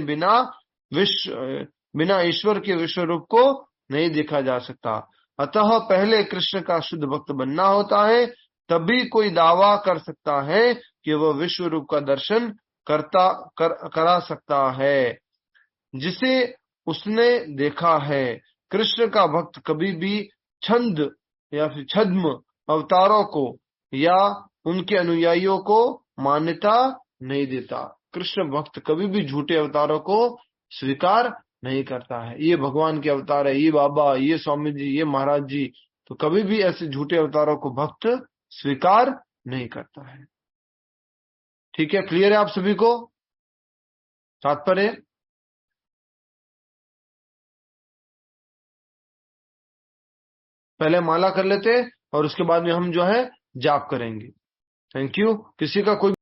बिना ईश्वर के विश्वरूप को नहीं देखा जा सकता। अतः पहले कृष्ण का शुद्ध भक्त बनना होता है, तभी कोई दावा कर सकता है कि वह विश्व रूप का दर्शन करा सकता है जिसे उसने देखा है। कृष्ण का भक्त कभी भी छंद या फिर छद्म अवतारों को या उनके अनुयायियों को मान्यता नहीं देता। कृष्ण भक्त कभी भी झूठे अवतारों को स्वीकार नहीं करता है। ये भगवान के अवतार है, ये बाबा, ये स्वामी जी, ये महाराज जी, तो कभी भी ऐसे झूठे अवतारों को भक्त स्वीकार नहीं करता है। ठीक है, क्लियर है आप सभी को तात्पर्य? पहले माला कर लेते और उसके बाद में हम जो है जाप करेंगे। Thank you. किसी का कोई